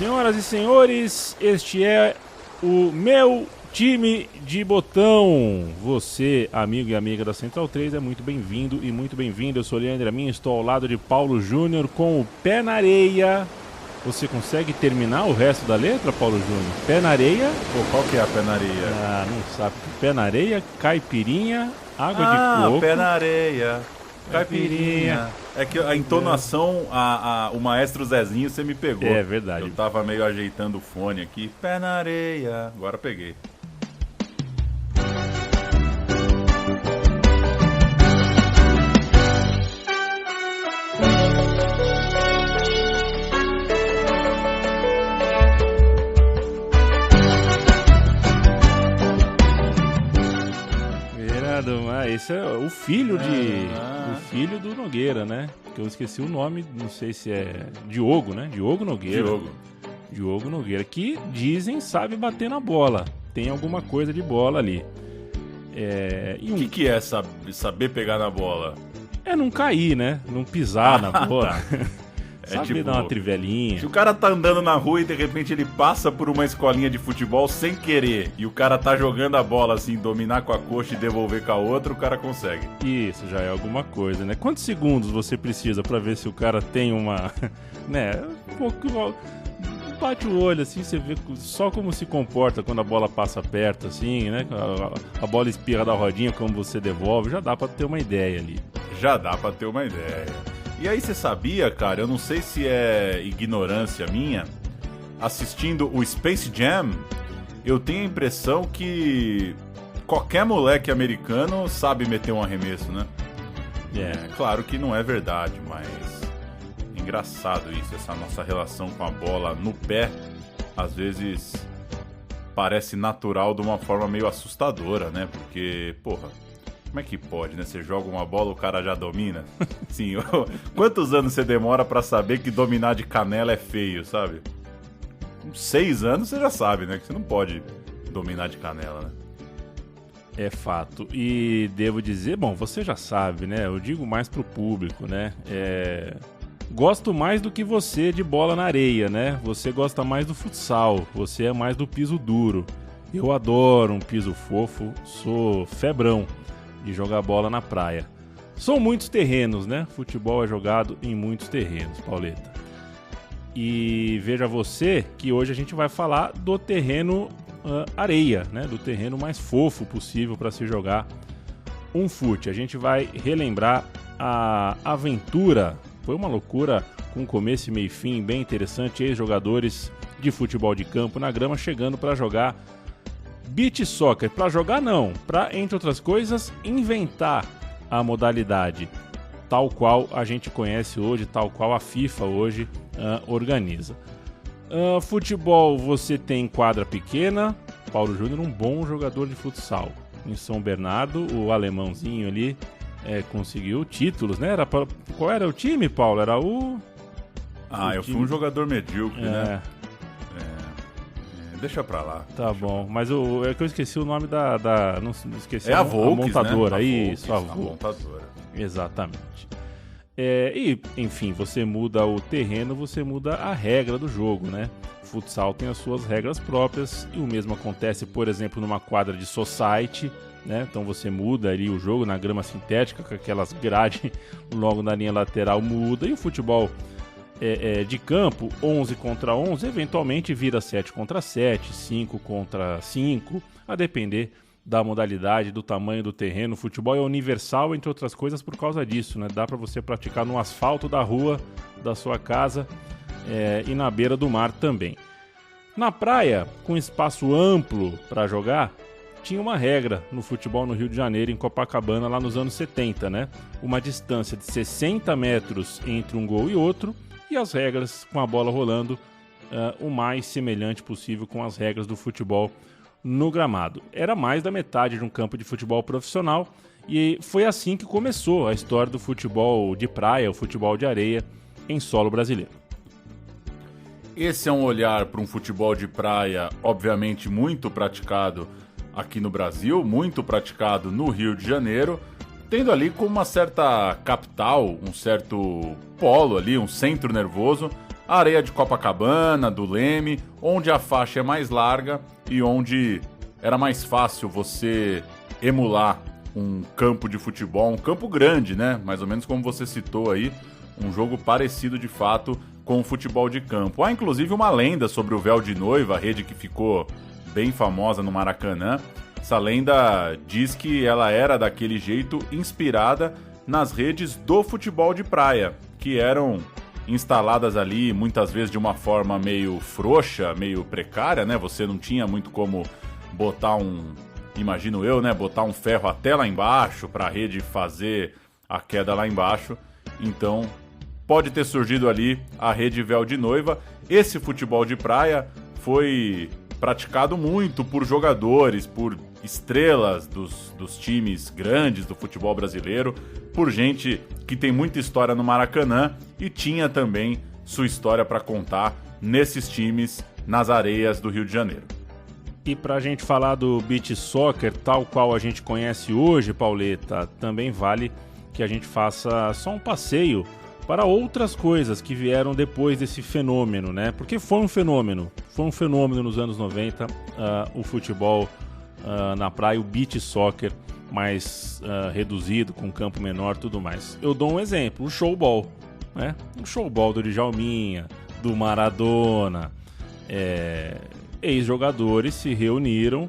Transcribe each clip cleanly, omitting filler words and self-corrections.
Senhoras e senhores, este é o meu time de botão. Você, amigo e amiga da Central 3, é muito bem-vindo e muito bem-vindo. Eu sou Leandro Amin, estou ao lado de Paulo Júnior com o pé na areia. Você consegue terminar o resto da letra, Paulo Júnior? Pé na areia. Pô, qual que é a pé na areia? Ah, não sabe. Pé na areia, caipirinha, água de coco. Pé na areia, caipirinha. É que a entonação, o maestro Zezinho, você me pegou. É verdade. Eu tava meio ajeitando o fone aqui. Pé na areia. Agora peguei. Esse é o filho o filho do Nogueira, né? Que eu esqueci o nome, não sei se é Diogo, né? Diogo Nogueira. Diogo Nogueira, que dizem sabe bater na bola. Tem alguma coisa de bola ali. O que é saber pegar na bola? É não cair, né? Não pisar na bola. Sabe tipo, dar uma trivelinha. Se o cara tá andando na rua e de repente ele passa por uma escolinha de futebol sem querer e o cara tá jogando a bola assim, dominar com a coxa e devolver com a outra, o cara consegue. Isso já é alguma coisa, né? Quantos segundos você precisa pra ver se o cara tem uma... né? Um pouco... Bate o olho assim, você vê só como se comporta quando a bola passa perto assim, né? A bola espirra da rodinha, como você devolve, já dá pra ter uma ideia ali. Já dá pra ter uma ideia. E aí você sabia, cara, eu não sei se é ignorância minha, assistindo o Space Jam, eu tenho a impressão que qualquer moleque americano sabe meter um arremesso, né? Claro que não é verdade, mas é engraçado isso, essa nossa relação com a bola no pé, às vezes parece natural de uma forma meio assustadora, né? Porque, porra... Como é que pode, né? Você joga uma bola, o cara já domina? Sim, quantos anos você demora pra saber que dominar de canela é feio, sabe? Com 6 anos você já sabe, né? Que você não pode dominar de canela, né? É fato. E devo dizer, bom, você já sabe, né? Eu digo mais pro público, né? Gosto mais do que você de bola na areia, né? Você gosta mais do futsal, você é mais do piso duro. Eu adoro um piso fofo, sou febrão de jogar bola na praia. São muitos terrenos, né? Futebol é jogado em muitos terrenos, Pauleta. E veja você que hoje a gente vai falar do terreno areia, né? Do terreno mais fofo possível para se jogar um fute. A gente vai relembrar a aventura. Foi uma loucura com começo e meio e fim, bem interessante. Ex-jogadores de futebol de campo na grama chegando para jogar beach soccer. Para jogar não, para, entre outras coisas, inventar a modalidade tal qual a gente conhece hoje, tal qual a FIFA hoje organiza. Futebol, você tem quadra pequena. Paulo Júnior, um bom jogador de futsal. Em São Bernardo, o alemãozinho ali conseguiu títulos, né? Qual era o time, Paulo? Era o... eu fui um jogador medíocre, né? Deixa pra lá. Tá bom, mas é que eu esqueci o nome não esqueci. A Volks, a montadora, né? Isso, a montadora. Exatamente. E, enfim, você muda o terreno, você muda a regra do jogo, né? O futsal tem as suas regras próprias e o mesmo acontece, por exemplo, numa quadra de society, né? Então você muda ali o jogo na grama sintética, com aquelas grades logo na linha lateral, muda. E o futebol de campo, 11 contra 11, eventualmente vira 7 contra 7, 5 contra 5, a depender da modalidade, do tamanho do terreno. O futebol é universal, entre outras coisas, por causa disso, né? Dá para você praticar no asfalto da rua, da sua casa e na beira do mar também. Na praia, com espaço amplo para jogar, tinha uma regra no futebol no Rio de Janeiro, em Copacabana, lá nos anos 70, né? Uma distância de 60 metros entre um gol e outro, e as regras com a bola rolando o mais semelhante possível com as regras do futebol no gramado. Era mais da metade de um campo de futebol profissional e foi assim que começou a história do futebol de praia, o futebol de areia em solo brasileiro. Esse é um olhar para um futebol de praia, obviamente muito praticado aqui no Brasil, muito praticado no Rio de Janeiro, tendo ali como uma certa capital, um certo polo ali, um centro nervoso, A areia de Copacabana, do Leme, onde a faixa é mais larga e onde era mais fácil você emular um campo de futebol, um campo grande, né? Mais ou menos como você citou aí, um jogo parecido de fato com o futebol de campo. Há inclusive uma lenda sobre o véu de noiva, a rede que ficou bem famosa no Maracanã. Essa lenda diz que ela era daquele jeito inspirada nas redes do futebol de praia, que eram instaladas ali muitas vezes de uma forma meio frouxa, meio precária, né? Você não tinha muito como botar imagino eu, né? Botar um ferro até lá embaixo para a rede fazer a queda lá embaixo. Então, pode ter surgido ali a rede véu de noiva. Esse futebol de praia foi praticado muito por jogadores, por estrelas dos times grandes do futebol brasileiro, por gente que tem muita história no Maracanã e tinha também sua história para contar nesses times nas areias do Rio de Janeiro. E para a gente falar do beach soccer, tal qual a gente conhece hoje, Pauleta, também vale que a gente faça só um passeio para outras coisas que vieram depois desse fenômeno, né? Porque foi um fenômeno nos anos 90, o futebol na praia, o beach soccer mais reduzido, com campo menor, tudo mais. Eu dou um exemplo, o showball, né? O showball do Djalminha, do Maradona, ex-jogadores se reuniram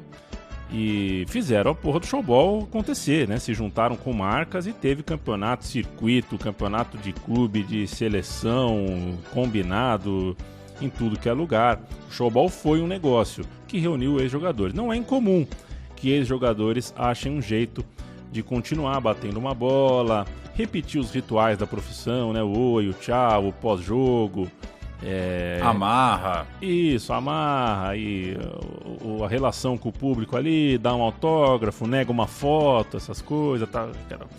e fizeram a porra do showball acontecer, né? Se juntaram com marcas e teve campeonato, circuito, campeonato de clube, de seleção, combinado em tudo que é lugar. O showball foi um negócio que reuniu ex-jogadores. Não é incomum que ex-jogadores achem um jeito de continuar batendo uma bola, repetir os rituais da profissão, né? O oi, o tchau, o pós-jogo. Amarra. Isso, amarra. E a relação com o público ali, dá um autógrafo, nega uma foto, essas coisas.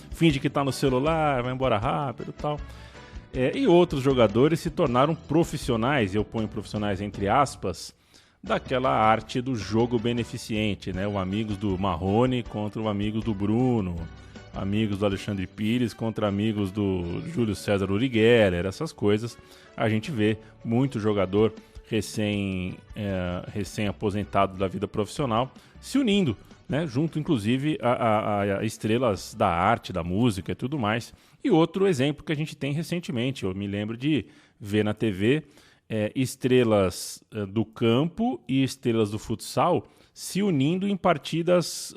Finge que tá no celular, vai embora rápido e tal. E outros jogadores se tornaram profissionais, eu ponho profissionais entre aspas, daquela arte do jogo beneficente, né? O amigos do Marrone contra o amigos do Bruno, amigos do Alexandre Pires contra amigos do Júlio César Urigeller, essas coisas. A gente vê muito jogador recém-aposentado da vida profissional se unindo, né? Junto inclusive a estrelas da arte, da música e tudo mais. E outro exemplo que a gente tem recentemente, eu me lembro de ver na TV estrelas do campo e estrelas do futsal se unindo em partidas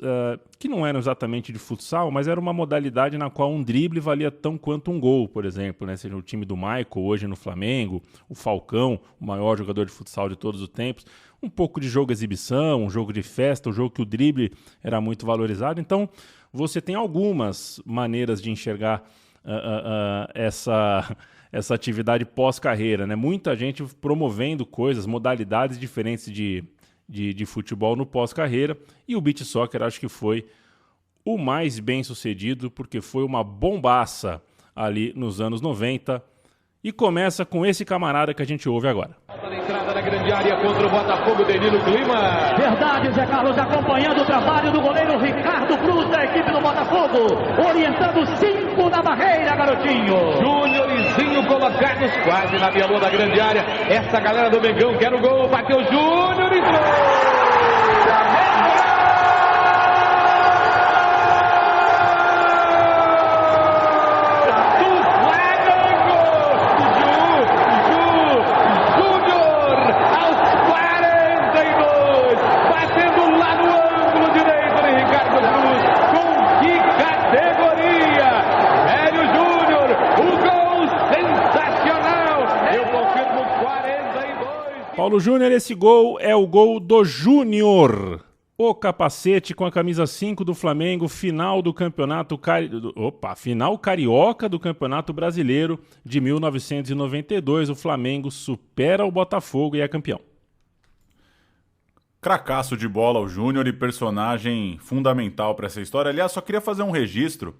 que não eram exatamente de futsal, mas era uma modalidade na qual um drible valia tão quanto um gol, por exemplo, né? Seja o time do Michael hoje no Flamengo, o Falcão, o maior jogador de futsal de todos os tempos, um pouco de jogo exibição, um jogo de festa, um jogo que o drible era muito valorizado. Então, você tem algumas maneiras de enxergar essa atividade pós-carreira, né? Muita gente promovendo coisas, modalidades diferentes de futebol no pós-carreira, e o beach soccer acho que foi o mais bem sucedido, porque foi uma bombaça ali nos anos 90, e começa com esse camarada que a gente ouve agora. Na entrada da grande área contra o Botafogo, Danilo Clima. Verdade, Zé Carlos, acompanhando o trabalho do goleiro Ricardo Cruz da equipe do Botafogo, orientando 5 na barreira, garotinho. Júnior e Zinho colocados quase na meia-lua da grande área. Essa galera do Mengão quer o gol, bateu Júnior e gol! Paulo Júnior, esse gol é o gol do Júnior. O capacete com a camisa 5 do Flamengo, final do campeonato final carioca do Campeonato Brasileiro de 1992. O Flamengo supera o Botafogo e é campeão. Cracaço de bola o Júnior e personagem fundamental para essa história. Aliás, só queria fazer um registro.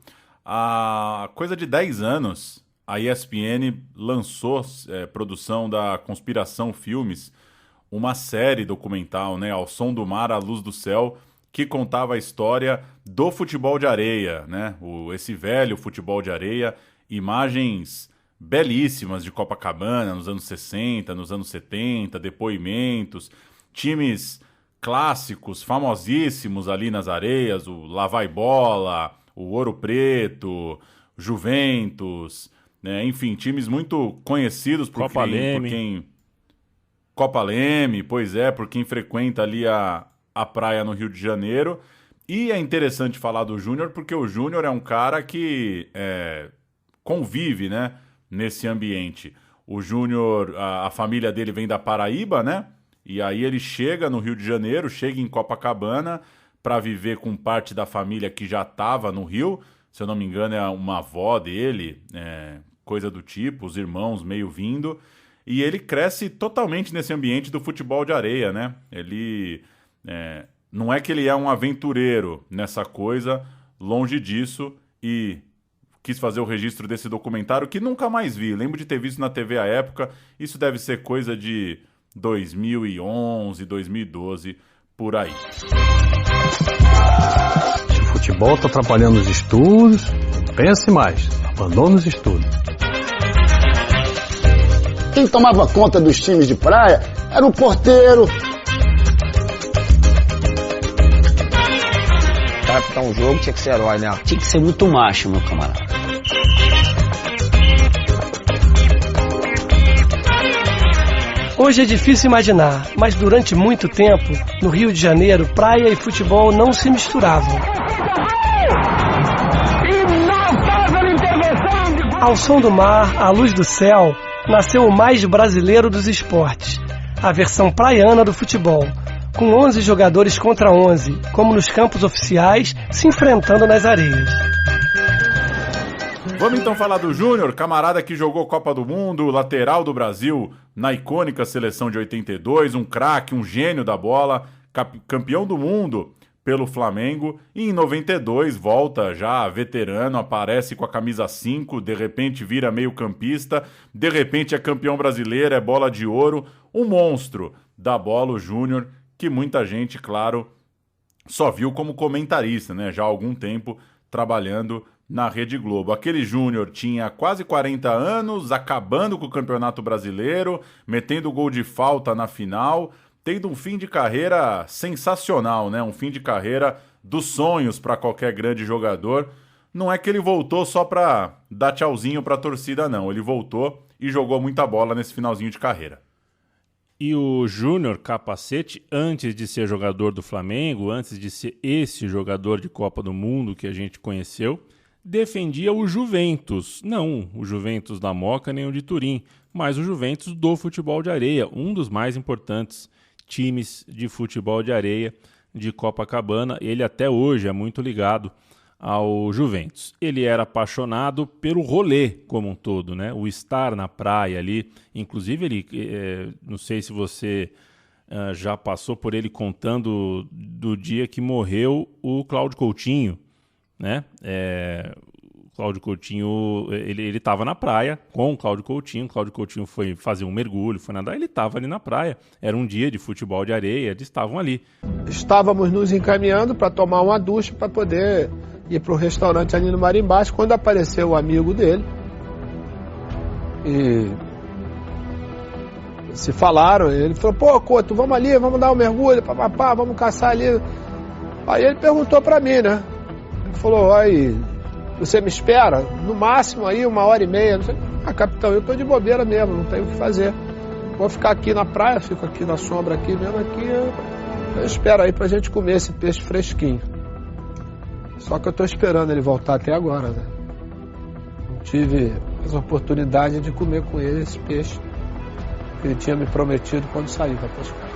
Há coisa de 10 anos, a ESPN lançou, produção da Conspiração Filmes, uma série documental, né, Ao Som do Mar, à Luz do Céu, que contava a história do futebol de areia, né, esse velho futebol de areia, imagens belíssimas de Copacabana nos anos 60, nos anos 70, depoimentos, times clássicos, famosíssimos ali nas areias, o Lá Vai Bola, o Ouro Preto, Juventus, né? Enfim, times muito conhecidos por quem... Copa Leme, pois é, por quem frequenta ali a praia no Rio de Janeiro. E é interessante falar do Júnior, porque o Júnior é um cara que convive, né, nesse ambiente. O Júnior, a família dele vem da Paraíba, né? E aí ele chega no Rio de Janeiro, chega em Copacabana para viver com parte da família que já estava no Rio. Se eu não me engano, é uma avó dele, coisa do tipo, os irmãos meio vindo. E ele cresce totalmente nesse ambiente do futebol de areia, né? Ele não é que ele é um aventureiro nessa coisa, longe disso, e quis fazer o registro desse documentário que nunca mais vi. Lembro de ter visto na TV à época, isso deve ser coisa de 2011, 2012, por aí. Se o futebol está atrapalhando os estudos, pense mais, abandone os estudos. Quem tomava conta dos times de praia era o porteiro. Para apitar um jogo tinha que ser herói, né? Tinha que ser muito macho, meu camarada. Hoje é difícil imaginar, mas durante muito tempo, no Rio de Janeiro, praia e futebol não se misturavam. Ao som do mar, à luz do céu, nasceu o mais brasileiro dos esportes, a versão praiana do futebol, com 11 jogadores contra 11, como nos campos oficiais, se enfrentando nas areias. Vamos então falar do Júnior, camarada que jogou Copa do Mundo, lateral do Brasil na icônica seleção de 82, um craque, um gênio da bola, campeão do mundo pelo Flamengo, e em 92 volta já veterano, aparece com a camisa 5, de repente vira meio campista, de repente é campeão brasileiro, é bola de ouro, um monstro da bola, o Júnior, que muita gente, claro, só viu como comentarista, né? Já há algum tempo trabalhando na Rede Globo. Aquele Júnior tinha quase 40 anos, acabando com o Campeonato Brasileiro, metendo gol de falta na final, tendo um fim de carreira sensacional, né? Um fim de carreira dos sonhos para qualquer grande jogador. Não é que ele voltou só para dar tchauzinho para a torcida, não. Ele voltou e jogou muita bola nesse finalzinho de carreira. E o Júnior Capacete, antes de ser jogador do Flamengo, antes de ser esse jogador de Copa do Mundo que a gente conheceu, defendia o Juventus. Não o Juventus da Moca nem o de Turim, mas o Juventus do futebol de areia, um dos mais importantes times de futebol de areia de Copacabana. Ele até hoje é muito ligado ao Juventus. Ele era apaixonado pelo rolê como um todo, né? O estar na praia ali. Inclusive, ele, não sei se você já passou por ele contando do dia que morreu o Cláudio Coutinho, né? O Cláudio Coutinho, ele estava na praia com o Cláudio Coutinho foi fazer um mergulho, foi nadar, ele estava ali na praia, era um dia de futebol de areia, eles estavam ali. Estávamos nos encaminhando para tomar uma ducha para poder ir para o restaurante ali no Marimbás, quando apareceu o amigo dele e se falaram, ele falou, pô, Couto, vamos ali, vamos dar um mergulho, papapá, vamos caçar ali. Aí ele perguntou para mim, né? Ele falou, aí, você me espera? No máximo aí 1h30. Não sei. Ah, capitão, eu tô de bobeira mesmo, não tenho o que fazer. Vou ficar aqui na praia, fico aqui na sombra aqui mesmo, aqui eu espero aí pra gente comer esse peixe fresquinho. Só que eu tô esperando ele voltar até agora, né? Não tive essa oportunidade de comer com ele esse peixe que ele tinha me prometido quando saiu pra pescar.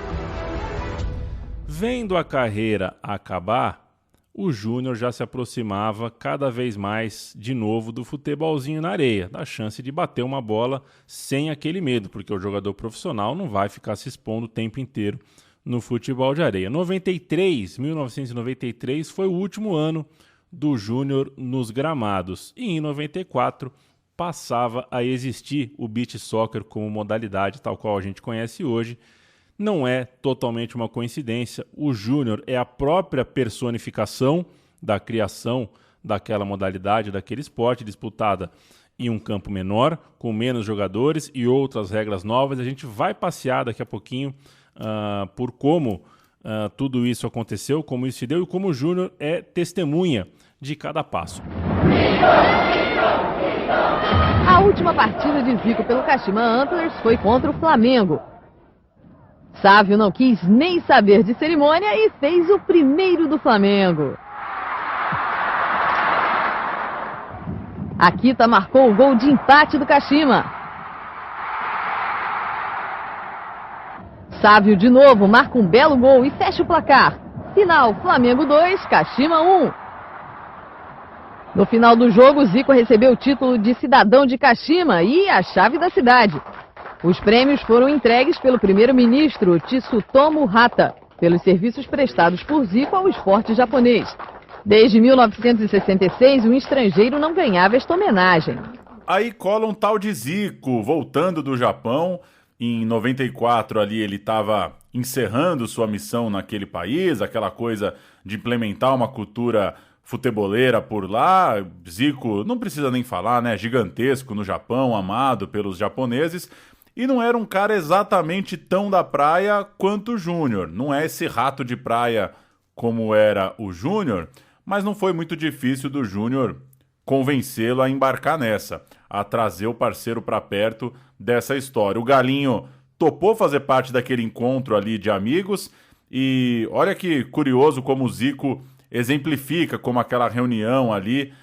Vendo a carreira acabar, o Júnior já se aproximava cada vez mais de novo do futebolzinho na areia, da chance de bater uma bola sem aquele medo, porque o jogador profissional não vai ficar se expondo o tempo inteiro no futebol de areia. 1993 foi o último ano do Júnior nos gramados e em 94 passava a existir o beach soccer como modalidade tal qual a gente conhece hoje. Não é totalmente uma coincidência, o Júnior é a própria personificação da criação daquela modalidade, daquele esporte, disputada em um campo menor, com menos jogadores e outras regras novas. A gente vai passear daqui a pouquinho por como tudo isso aconteceu, como isso se deu e como o Júnior é testemunha de cada passo. A última partida de Zico pelo Kashima Antlers foi contra o Flamengo. Sávio não quis nem saber de cerimônia e fez o primeiro do Flamengo. Akita marcou o gol de empate do Kashima. Sávio de novo marca um belo gol e fecha o placar. Final, Flamengo 2, Kashima 1. No final do jogo, Zico recebeu o título de cidadão de Kashima e a chave da cidade. Os prêmios foram entregues pelo primeiro-ministro Tsutomu Hata, pelos serviços prestados por Zico ao esporte japonês. Desde 1966, um estrangeiro não ganhava esta homenagem. Aí cola um tal de Zico, voltando do Japão. Em 94 ali ele estava encerrando sua missão naquele país, aquela coisa de implementar uma cultura futeboleira por lá. Zico, não precisa nem falar, né? Gigantesco no Japão, amado pelos japoneses. E não era um cara exatamente tão da praia quanto o Júnior. Não é esse rato de praia como era o Júnior, mas não foi muito difícil do Júnior convencê-lo a embarcar nessa, a trazer o parceiro para perto dessa história. O Galinho topou fazer parte daquele encontro ali de amigos e olha que curioso como o Zico exemplifica como aquela reunião ali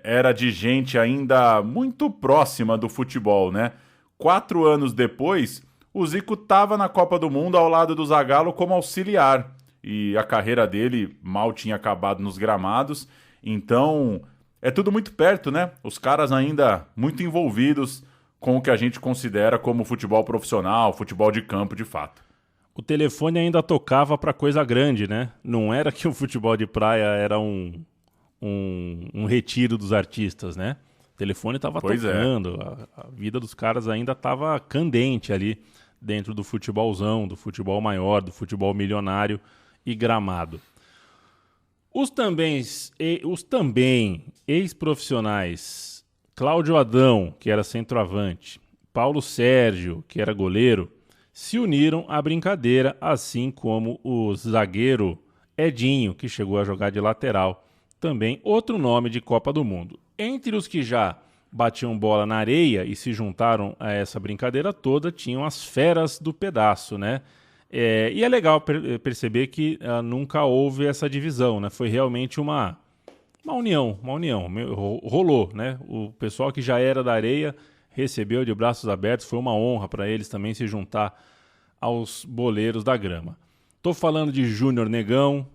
era de gente ainda muito próxima do futebol, né? 4 anos depois, o Zico estava na Copa do Mundo ao lado do Zagallo como auxiliar e a carreira dele mal tinha acabado nos gramados, então é tudo muito perto, né? Os caras ainda muito envolvidos com o que a gente considera como futebol profissional, futebol de campo de fato. O telefone ainda tocava para coisa grande, né? Não era que o futebol de praia era um retiro dos artistas, né? O telefone estava tocando, a vida dos caras ainda estava candente ali dentro do futebolzão, do futebol maior, do futebol milionário e gramado. Os também ex-profissionais Cláudio Adão, que era centroavante, Paulo Sérgio, que era goleiro, se uniram à brincadeira, assim como o zagueiro Edinho, que chegou a jogar de lateral, também outro nome de Copa do Mundo. Entre os que já batiam bola na areia e se juntaram a essa brincadeira toda, tinham as feras do pedaço, né? E é legal perceber que nunca houve essa divisão, né? Foi realmente uma união, rolou, né? O pessoal que já era da areia recebeu de braços abertos, foi uma honra para eles também se juntar aos boleiros da grama. Tô falando de Júnior Negão,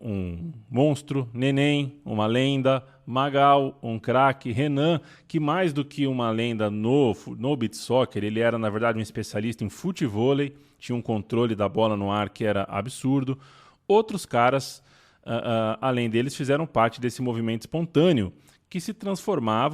um monstro, Neném, uma lenda, Magal, um craque, Renan, que mais do que uma lenda no beach soccer, ele era na verdade um especialista em futevôlei, tinha um controle da bola no ar que era absurdo. Outros caras, além deles, fizeram parte desse movimento espontâneo que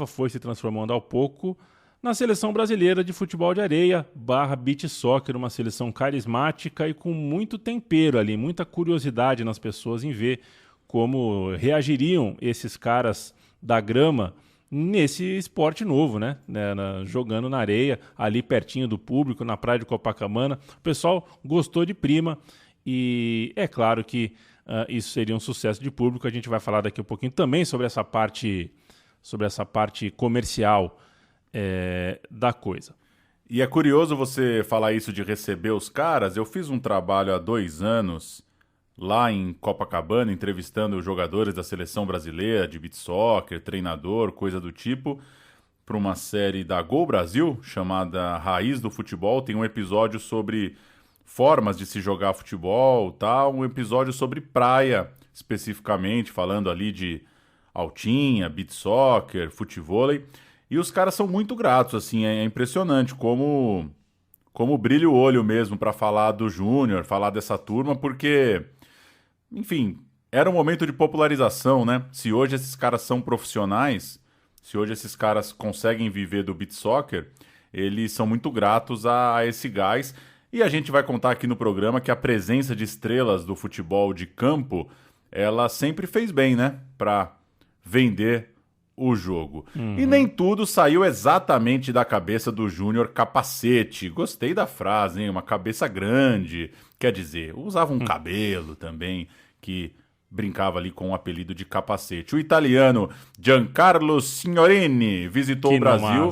foi se transformando ao pouco na seleção brasileira de futebol de areia / beach soccer, uma seleção carismática e com muito tempero ali, muita curiosidade nas pessoas em ver como reagiriam esses caras da grama nesse esporte novo, né? Jogando na areia, ali pertinho do público, na praia de Copacabana. O pessoal gostou de prima e é claro que isso seria um sucesso de público. A gente vai falar daqui a pouquinho também sobre essa parte comercial da coisa. E é curioso você falar isso de receber os caras. Eu fiz um trabalho há 2 anos lá em Copacabana, entrevistando jogadores da seleção brasileira de beach soccer, treinador, coisa do tipo, para uma série da Gol Brasil, chamada Raiz do Futebol. Tem um episódio sobre formas de se jogar futebol, tal, um episódio sobre praia, especificamente, falando ali de altinha, beach soccer, futevôlei. E os caras são muito gratos, assim, é impressionante como brilha o olho mesmo para falar do Júnior, falar dessa turma, porque, enfim, era um momento de popularização, né? Se hoje esses caras são profissionais, se hoje esses caras conseguem viver do beach soccer, eles são muito gratos a esse gás. E a gente vai contar aqui no programa que a presença de estrelas do futebol de campo, ela sempre fez bem, né? Para vender o jogo. E nem tudo saiu exatamente da cabeça do Júnior Capacete. Gostei da frase, hein? Uma cabeça grande. Quer dizer, usava um cabelo também, que brincava ali com o apelido de Capacete. O italiano Giancarlo Signorini visitou o Brasil.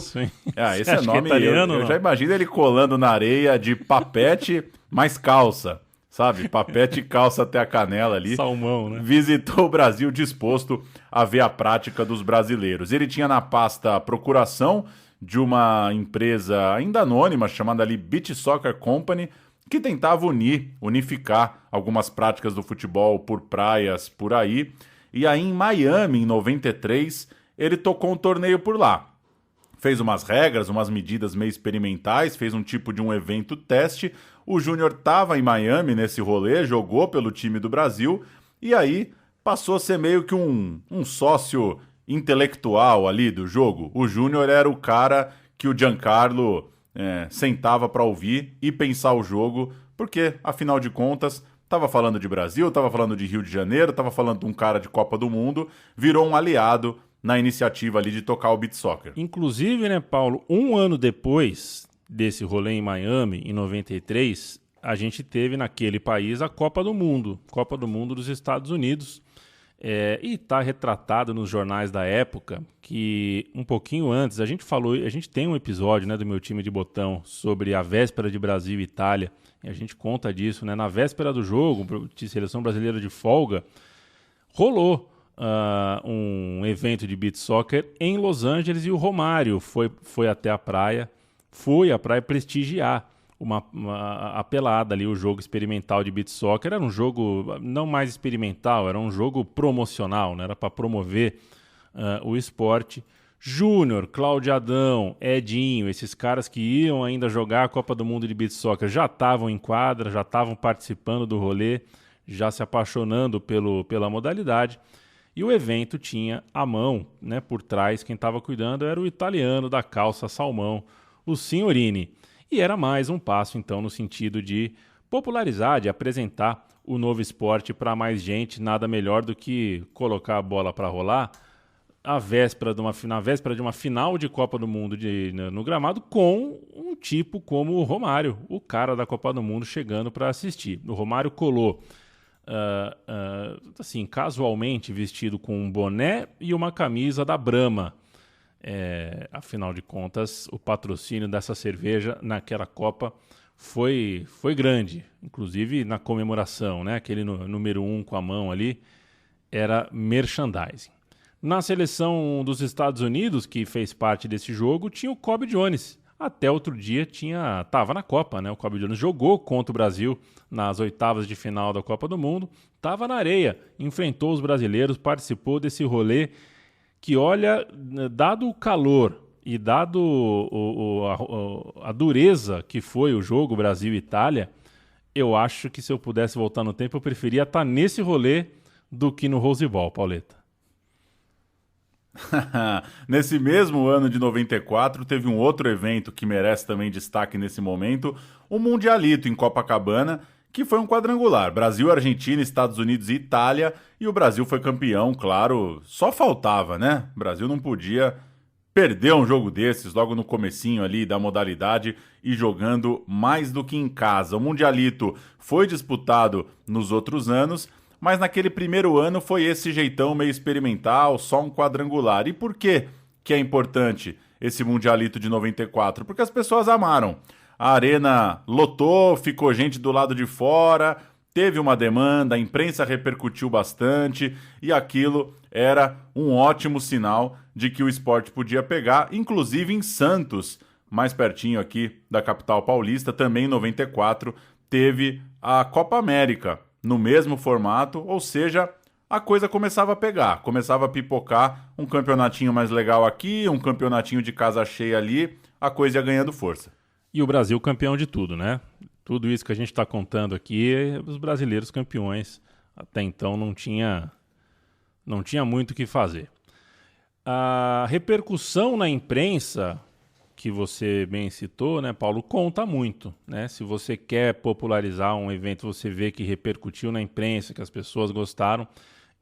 Esse é nome italiano. Eu já imagino ele colando na areia de papete mais calça. Sabe, papete e calça até a canela ali. Salmão, né? Visitou o Brasil disposto a ver a prática dos brasileiros. Ele tinha na pasta a procuração de uma empresa ainda anônima, chamada ali Beach Soccer Company, que tentava unificar algumas práticas do futebol por praias por aí. E aí em Miami, em 93, ele tocou um torneio por lá. Fez umas regras, umas medidas meio experimentais, fez um tipo de um evento teste. O Júnior estava em Miami nesse rolê, jogou pelo time do Brasil e aí passou a ser meio que um sócio intelectual ali do jogo. O Júnior era o cara que o Giancarlo sentava para ouvir e pensar o jogo, porque, afinal de contas, estava falando de Brasil, estava falando de Rio de Janeiro, estava falando de um cara de Copa do Mundo, virou um aliado na iniciativa ali de tocar o beach soccer. Inclusive, né, Paulo, um ano depois desse rolê em Miami, em 93, a gente teve naquele país a Copa do Mundo dos Estados Unidos, e está retratado nos jornais da época que um pouquinho antes, a gente tem um episódio, né, do Meu Time de Botão sobre a véspera de Brasil e Itália, e a gente conta disso, né, na véspera do jogo, de seleção brasileira de folga, rolou um evento de beach soccer em Los Angeles e o Romário foi até a praia, prestigiar a pelada ali, o jogo experimental de beach soccer. Era um jogo não mais experimental, era um jogo promocional, né? Era para promover o esporte. Júnior, Cláudio Adão, Edinho, esses caras que iam ainda jogar a Copa do Mundo de beach soccer já estavam em quadra, já estavam participando do rolê, já se apaixonando pela modalidade. E o evento tinha à mão, né, por trás, quem estava cuidando era o italiano da calça salmão, o Signorini. E era mais um passo, então, no sentido de popularizar, de apresentar o novo esporte para mais gente. Nada melhor do que colocar a bola para rolar na véspera de uma final de Copa do Mundo no gramado, com um tipo como o Romário, o cara da Copa do Mundo, chegando para assistir. O Romário colou assim, casualmente vestido com um boné e uma camisa da Brahma. Afinal de contas, o patrocínio dessa cerveja naquela Copa foi grande, inclusive na comemoração, né? Aquele número 1 com a mão ali era merchandising. Na seleção dos Estados Unidos, que fez parte desse jogo, tinha o Cobb Jones. Até outro dia estava na Copa, né? O Cobb Jones jogou contra o Brasil nas oitavas de final da Copa do Mundo, estava na areia, enfrentou os brasileiros, participou desse rolê que, olha, dado o calor e dado a dureza que foi o jogo Brasil-Itália, eu acho que se eu pudesse voltar no tempo, eu preferia estar nesse rolê do que no Rose Bowl, Pauleta. Nesse mesmo ano de 94, teve um outro evento que merece também destaque nesse momento, o Mundialito em Copacabana, que foi um quadrangular. Brasil, Argentina, Estados Unidos e Itália, e o Brasil foi campeão, claro, só faltava, né? O Brasil não podia perder um jogo desses logo no comecinho ali da modalidade e jogando mais do que em casa. O Mundialito foi disputado nos outros anos, mas naquele primeiro ano foi esse jeitão meio experimental, só um quadrangular. E por que é importante esse Mundialito de 94? Porque as pessoas amaram. A arena lotou, ficou gente do lado de fora, teve uma demanda, a imprensa repercutiu bastante e aquilo era um ótimo sinal de que o esporte podia pegar, inclusive em Santos, mais pertinho aqui da capital paulista, também em 94, teve a Copa América no mesmo formato, ou seja, a coisa começava a pegar, começava a pipocar, um campeonatinho mais legal aqui, um campeonatinho de casa cheia ali, a coisa ia ganhando força. E o Brasil campeão de tudo, né? Tudo isso que a gente está contando aqui, os brasileiros campeões. Até então não tinha muito o que fazer. A repercussão na imprensa, que você bem citou, né, Paulo, conta muito, né? Se você quer popularizar um evento, você vê que repercutiu na imprensa, que as pessoas gostaram.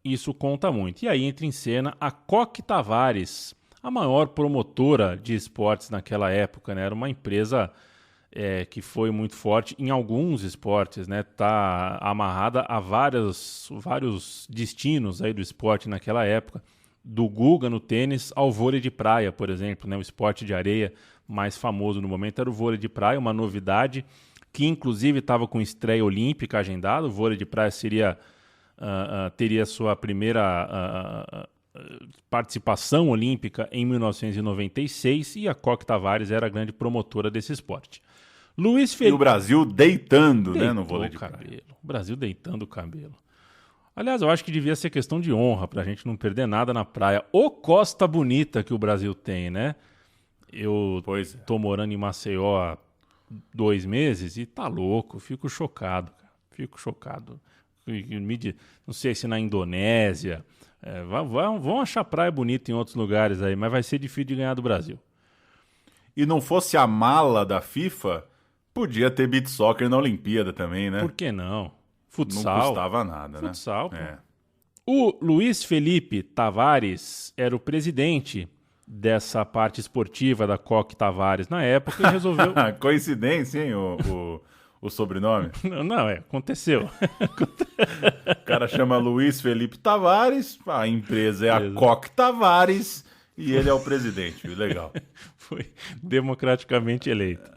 isso conta muito. E aí entra em cena a Coque Tavares, a maior promotora de esportes naquela época, né? Era uma empresa que foi muito forte em alguns esportes, né? Tá amarrada a vários destinos aí do esporte naquela época, do Guga no tênis ao vôlei de praia, por exemplo, né? O esporte de areia mais famoso no momento era o vôlei de praia, uma novidade que inclusive estava com estreia olímpica agendada. O vôlei de praia teria sua primeira participação olímpica em 1996 e a Coque Tavares era a grande promotora desse esporte. Luiz Felipe... E o Brasil deitando, né, no vôlei de praia. O Brasil deitando o cabelo. Aliás, eu acho que devia ser questão de honra pra gente não perder nada na praia. Ô costa bonita que o Brasil tem, né? Eu tô morando em Maceió há 2 meses e tá louco, fico chocado, cara. Fico chocado. Não sei se na Indonésia, vão achar praia bonita em outros lugares aí, mas vai ser difícil de ganhar do Brasil. E não fosse a mala da FIFA, podia ter beach soccer na Olimpíada também, né? Por que não? Futsal. Não custava nada, né? Futsal, pô. O Luiz Felipe Tavares era o presidente dessa parte esportiva da Coque Tavares na época e resolveu... Coincidência, hein, o sobrenome? Não, aconteceu. O cara chama Luiz Felipe Tavares, a empresa é a Coque Tavares e ele é o presidente. Legal. Foi democraticamente eleito.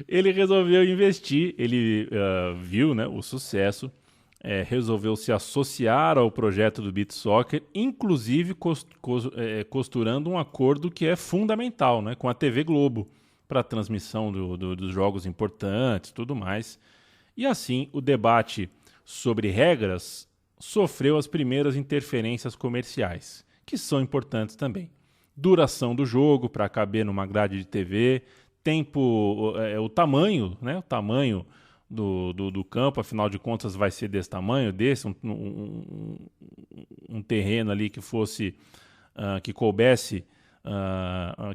Ele resolveu investir, ele viu, né, o sucesso, resolveu se associar ao projeto do Beach Soccer, inclusive costurando um acordo que é fundamental, né, com a TV Globo, para a transmissão dos jogos importantes e tudo mais. E assim, o debate sobre regras sofreu as primeiras interferências comerciais, que são importantes também. Duração do jogo para caber numa grade de TV, tempo, o tamanho, né? O tamanho do campo, afinal de contas vai ser desse tamanho, um terreno ali que fosse, que coubesse,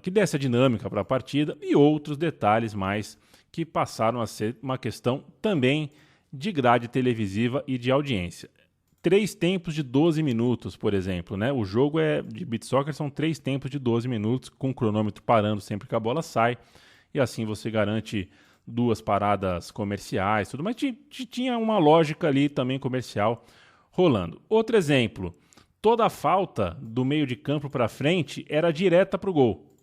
que desse a dinâmica para a partida e outros detalhes mais que passaram a ser uma questão também de grade televisiva e de audiência. 3 tempos de 12 minutos, por exemplo, né? O jogo de beach soccer são 3 tempos de 12 minutos, com o cronômetro parando sempre que a bola sai, e assim você garante 2 paradas comerciais, tudo, mas tinha uma lógica ali também comercial rolando. Outro exemplo, toda a falta do meio de campo para frente era direta para o gol.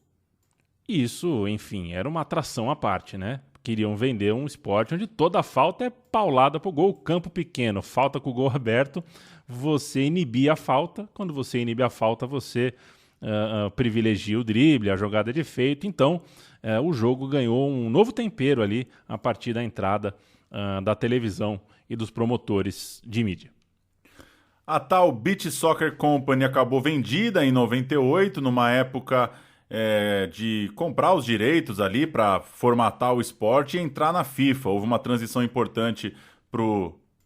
Isso, enfim, era uma atração à parte, né? Queriam vender um esporte onde toda a falta é paulada para o gol, campo pequeno, falta com o gol aberto, você inibia a falta. Quando você inibe a falta, você privilegia o drible, a jogada de efeito. Então, o jogo ganhou um novo tempero ali a partir da entrada da televisão e dos promotores de mídia. A tal Beach Soccer Company acabou vendida em 98, numa época de comprar os direitos ali para formatar o esporte e entrar na FIFA. Houve uma transição importante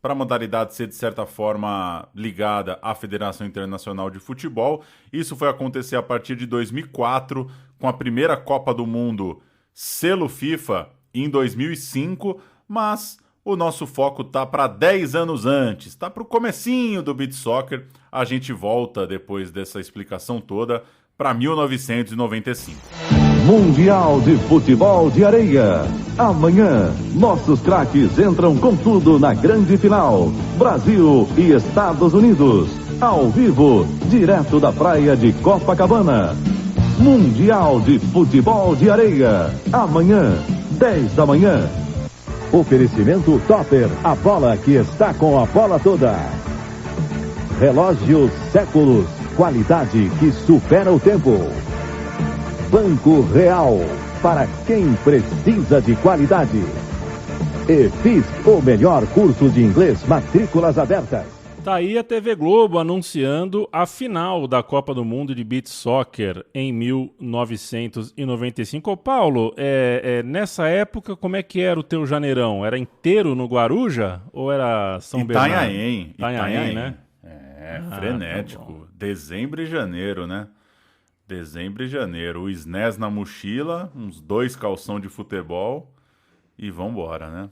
para a modalidade ser, de certa forma, ligada à Federação Internacional de Futebol. Isso foi acontecer a partir de 2004, com a primeira Copa do Mundo selo FIFA em 2005, mas o nosso foco tá para 10 anos antes, tá para o comecinho do Beach Soccer. A gente volta, depois dessa explicação toda, para 1995. Mundial de Futebol de Areia. Amanhã, nossos craques entram com tudo na grande final. Brasil e Estados Unidos. Ao vivo, direto da praia de Copacabana. Mundial de Futebol de Areia. Amanhã, 10 da manhã. Oferecimento Topper, a bola que está com a bola toda. Relógio Séculos, qualidade que supera o tempo. Banco Real, para quem precisa de qualidade. EFIS, o melhor curso de inglês, matrículas abertas. Tá aí a TV Globo anunciando a final da Copa do Mundo de Beach Soccer em 1995. Ô Paulo, nessa época como é que era o teu janeirão? Era inteiro no Guarujá ou era São Bernardo? Itanhaém, né? Frenético. Tá, dezembro e janeiro, né? Dezembro e janeiro. O SNES na mochila, uns 2 calção de futebol e vambora, né?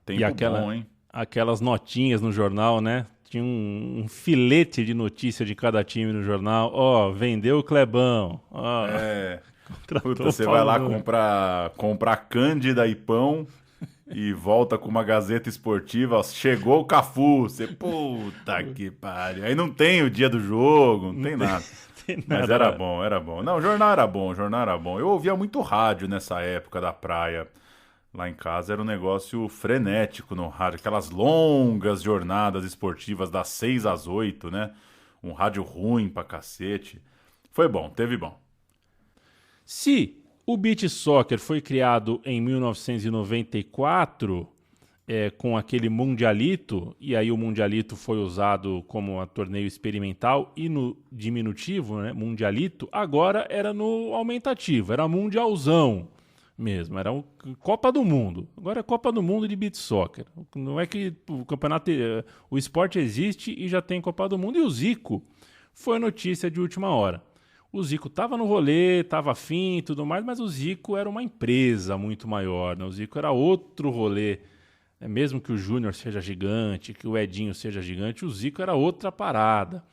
Tempo bom, hein? Aquelas notinhas no jornal, né? Tinha um filete de notícia de cada time no jornal. Ó, vendeu o Clebão. Ó, Puta, você vai lá comprar Cândida e pão e volta com uma Gazeta Esportiva. Ó, chegou o Cafu. Você, puta que pariu. Aí não tem o dia do jogo, não tem nada. Mas era bom. Não, o jornal era bom. Eu ouvia muito rádio nessa época da praia. Lá em casa era um negócio frenético no rádio. Aquelas longas jornadas esportivas das 6 às 8, né? Um rádio ruim pra cacete. Foi bom, teve bom. Se o beach soccer foi criado em 1994... com aquele Mundialito, e aí o Mundialito foi usado como um torneio experimental, e no diminutivo, né, Mundialito, agora era no aumentativo, era Mundialzão mesmo, era Copa do Mundo. Agora é Copa do Mundo de beach soccer. Não é que o campeonato, o esporte existe e já tem Copa do Mundo, e o Zico foi notícia de última hora. O Zico estava no rolê, estava afim e tudo mais, mas o Zico era uma empresa muito maior, né? O Zico era outro rolê. Mesmo que o Júnior seja gigante, que o Edinho seja gigante, o Zico era outra parada.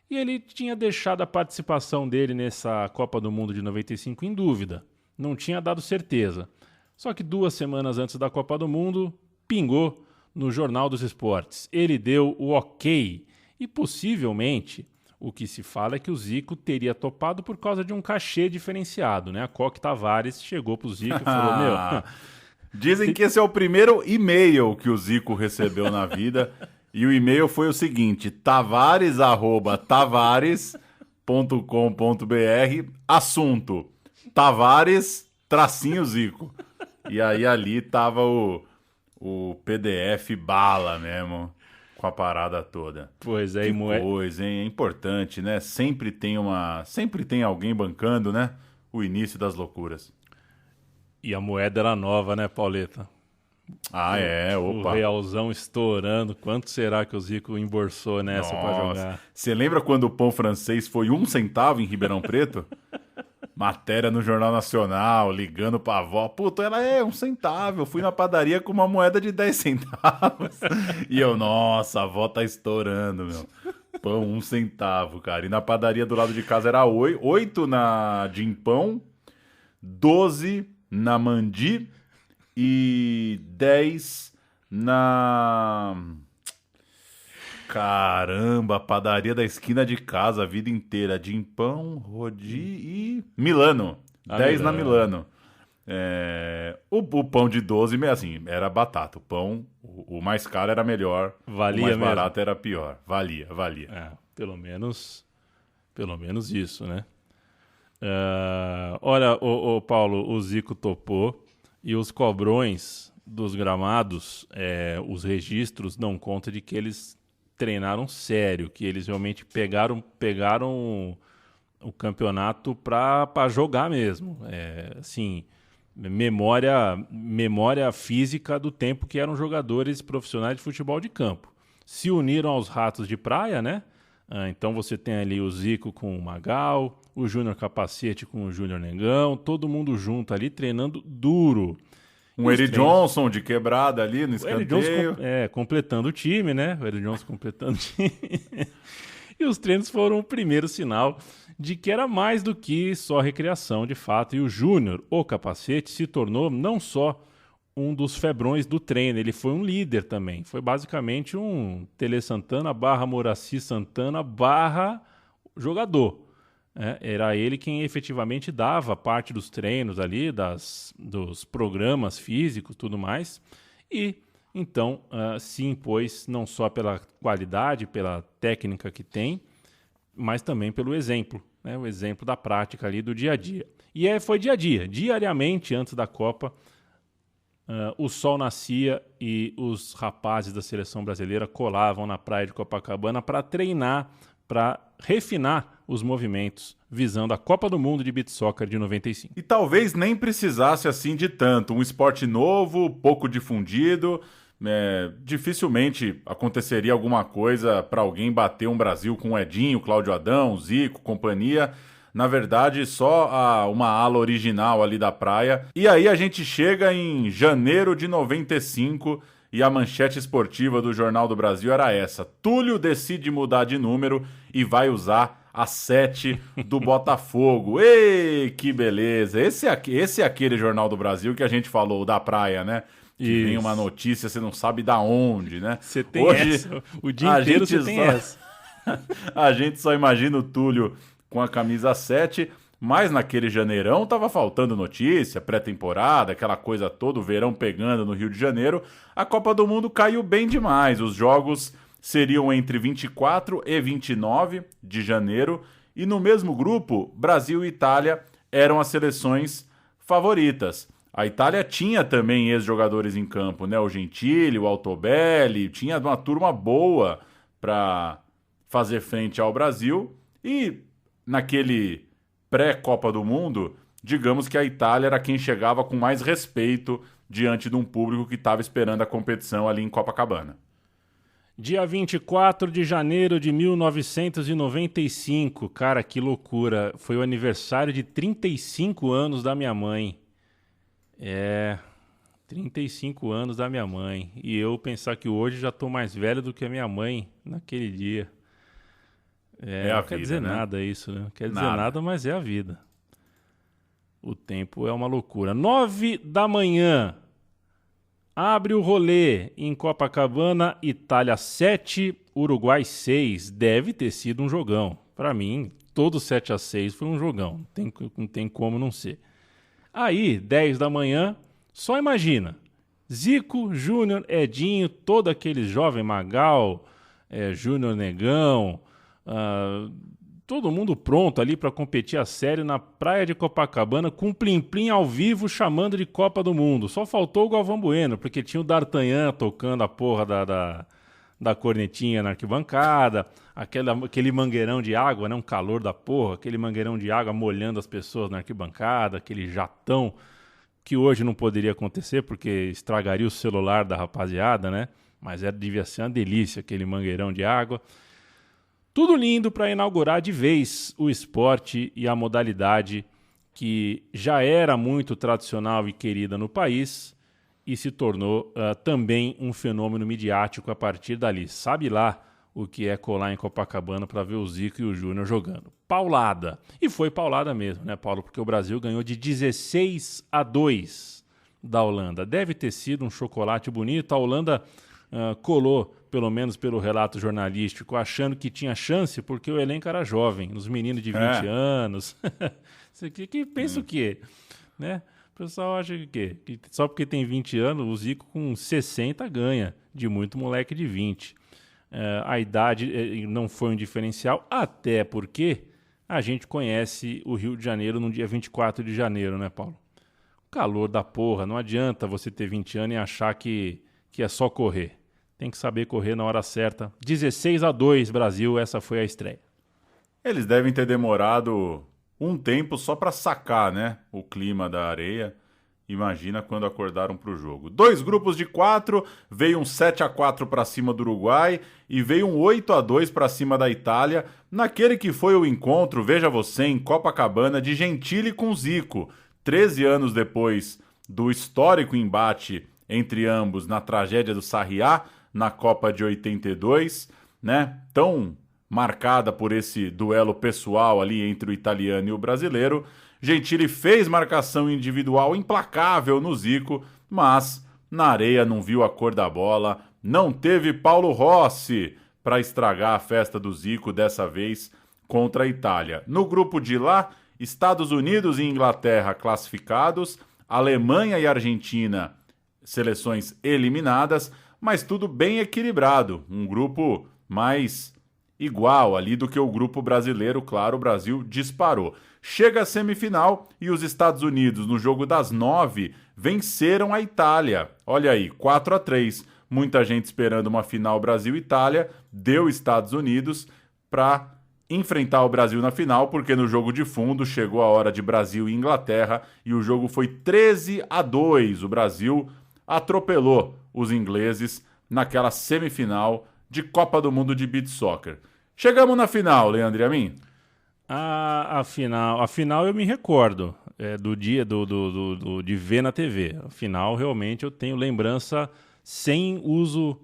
E ele tinha deixado a participação dele nessa Copa do Mundo de 95 em dúvida. Não tinha dado certeza. Só que 2 semanas antes da Copa do Mundo, pingou no Jornal dos Esportes. Ele deu o ok. E possivelmente, o que se fala é que o Zico teria topado por causa de um cachê diferenciado, né? A Coque Tavares chegou pro Zico e falou, meu... Dizem que esse é o primeiro e-mail que o Zico recebeu na vida. E o e-mail foi o seguinte: tavares@tavares.com.br, assunto: Tavares-Zico. E aí ali tava o PDF bala mesmo, com a parada toda. Pois é, que coisa, hein? É importante, né? Sempre tem alguém bancando, né? O início das loucuras. E a moeda era nova, né, Pauleta? Opa. O realzão estourando. Quanto será que o Zico embolsou nessa pra jogar? Você lembra quando o pão francês foi 1 centavo em Ribeirão Preto? Matéria no Jornal Nacional, ligando pra avó. Puta, ela é 1 centavo. Eu fui na padaria com uma moeda de 10 centavos. E eu, nossa, a avó tá estourando, meu. Pão 1 centavo, cara. E na padaria do lado de casa era 8 na Dimpão, 12... na Mandi e 10 na... Caramba, padaria da esquina de casa a vida inteira. Dimpão, Rodi e Milano. 10 na Milano. O pão de 12, assim, era batata. O pão, o mais caro era melhor. Valia o mais mesmo. barato era pior. Valia. Pelo menos isso, né? Olha, Paulo, o Zico topou e os cobrões dos gramados, os registros dão conta de que eles treinaram sério, que eles realmente pegaram o campeonato para jogar mesmo. Assim, memória física do tempo que eram jogadores profissionais de futebol de campo. Se uniram aos ratos de praia, né? Então você tem ali o Zico com o Magal, o Júnior Capacete com o Júnior Negão, todo mundo junto ali treinando duro. Um Eric Johnson de quebrada ali no escanteio. Completando o time, né? O Eric Johnson completando o time. E os treinos foram o primeiro sinal de que era mais do que só recreação, de fato. E o Júnior, o Capacete, se tornou não só um dos febrões do treino, ele foi um líder também. Foi basicamente um Tele Santana / Moraci Santana / jogador. Era ele quem efetivamente dava parte dos treinos ali, dos programas físicos e tudo mais. E então se impôs não só pela qualidade, pela técnica que tem, mas também pelo exemplo, né? O exemplo da prática ali do dia a dia. E foi dia a dia, diariamente antes da Copa. O sol nascia e os rapazes da seleção brasileira colavam na praia de Copacabana para treinar, para refinar os movimentos visando a Copa do Mundo de beach soccer de 95. E talvez nem precisasse assim de tanto. Um esporte novo, pouco difundido. Dificilmente aconteceria alguma coisa para alguém bater um Brasil com o Edinho, Cláudio Adão, Zico, companhia. Na verdade, só uma ala original ali da praia. E aí a gente chega em janeiro de 95 e a manchete esportiva do Jornal do Brasil era essa: Túlio decide mudar de número e vai usar a 7 do Botafogo. Ei, que beleza! Esse é aquele Jornal do Brasil que a gente falou da praia, né? Que vem uma notícia, você não sabe da onde, né? Você tem essa. O dia inteiro você tem essa. A gente só imagina o Túlio com a camisa 7, mas naquele janeirão tava faltando notícia, pré-temporada, aquela coisa toda, o verão pegando no Rio de Janeiro. A Copa do Mundo caiu bem demais. Os jogos seriam entre 24 e 29 de janeiro. E no mesmo grupo, Brasil e Itália eram as seleções favoritas. A Itália tinha também ex-jogadores em campo, né? O Gentili, o Altobelli, tinha uma turma boa para fazer frente ao Brasil. E naquele pré-Copa do Mundo, digamos que a Itália era quem chegava com mais respeito diante de um público que estava esperando a competição ali em Copacabana. Dia 24 de janeiro de 1995. Cara, que loucura. Foi o aniversário de 35 anos da minha mãe. 35 anos da minha mãe. E eu pensar que hoje já tô mais velho do que a minha mãe naquele dia. Não quer dizer nada isso, né? Não quer dizer nada, mas é a vida. O tempo é uma loucura. 9 da manhã. Abre o rolê em Copacabana, Itália 7, Uruguai 6. Deve ter sido um jogão. Para mim, todo 7-6 foi um jogão. Não tem como não ser. Aí, 10 da manhã, só imagina. Zico, Júnior, Edinho, todo aquele jovem Magal, Júnior Negão, todo mundo pronto ali para competir a sério na praia de Copacabana com Plim-Plim ao vivo chamando de Copa do Mundo. Só faltou o Galvão Bueno, porque tinha o D'Artagnan tocando a porra da cornetinha na arquibancada, aquele mangueirão de água, né, um calor da porra, aquele mangueirão de água molhando as pessoas na arquibancada, aquele jatão que hoje não poderia acontecer porque estragaria o celular da rapaziada, né? Mas devia ser uma delícia aquele mangueirão de água. Tudo lindo para inaugurar de vez o esporte e a modalidade que já era muito tradicional e querida no país e se tornou também um fenômeno midiático a partir dali. Sabe lá o que é colar em Copacabana para ver o Zico e o Júnior jogando. Paulada. E foi paulada mesmo, né, Paulo? Porque o Brasil ganhou de 16-2 da Holanda. Deve ter sido um chocolate bonito. A Holanda colou, pelo menos pelo relato jornalístico, achando que tinha chance porque o elenco era jovem, os meninos de 20 anos. Você que pensa o quê? Né? O pessoal acha que só porque tem 20 anos, o Zico com 60 ganha de muito moleque de 20. A idade não foi um diferencial, até porque a gente conhece o Rio de Janeiro no dia 24 de janeiro, né, Paulo? Calor da porra, não adianta você ter 20 anos e achar que é só correr. Tem que saber correr na hora certa. 16-2 Brasil, essa foi a estreia. Eles devem ter demorado um tempo só para sacar, né, o clima da areia. Imagina quando acordaram para o jogo. 2 grupos de 4, veio um 7-4 para cima do Uruguai e veio um 8-2 para cima da Itália, naquele que foi o encontro, veja você, em Copacabana, de Gentili com Zico. 13 anos depois do histórico embate entre ambos na tragédia do Sarriá, na Copa de 82, né? Tão marcada por esse duelo pessoal ali entre o italiano e o brasileiro. Gentili fez marcação individual implacável no Zico, mas na areia não viu a cor da bola, não teve Paulo Rossi para estragar a festa do Zico dessa vez contra a Itália. No grupo de lá, Estados Unidos e Inglaterra classificados, Alemanha e Argentina, seleções eliminadas, mas tudo bem equilibrado, um grupo mais igual ali do que o grupo brasileiro, claro, o Brasil disparou. Chega a semifinal e os Estados Unidos, no jogo das 9, venceram a Itália. Olha aí, 4-3. Muita gente esperando uma final Brasil-Itália, deu Estados Unidos para enfrentar o Brasil na final, porque no jogo de fundo chegou a hora de Brasil e Inglaterra e o jogo foi 13-2. O Brasil atropelou os ingleses naquela semifinal de Copa do Mundo de Beach Soccer. Chegamos na final, Leandro e a mim. A final eu me recordo do dia de ver na TV. A final realmente eu tenho lembrança sem uso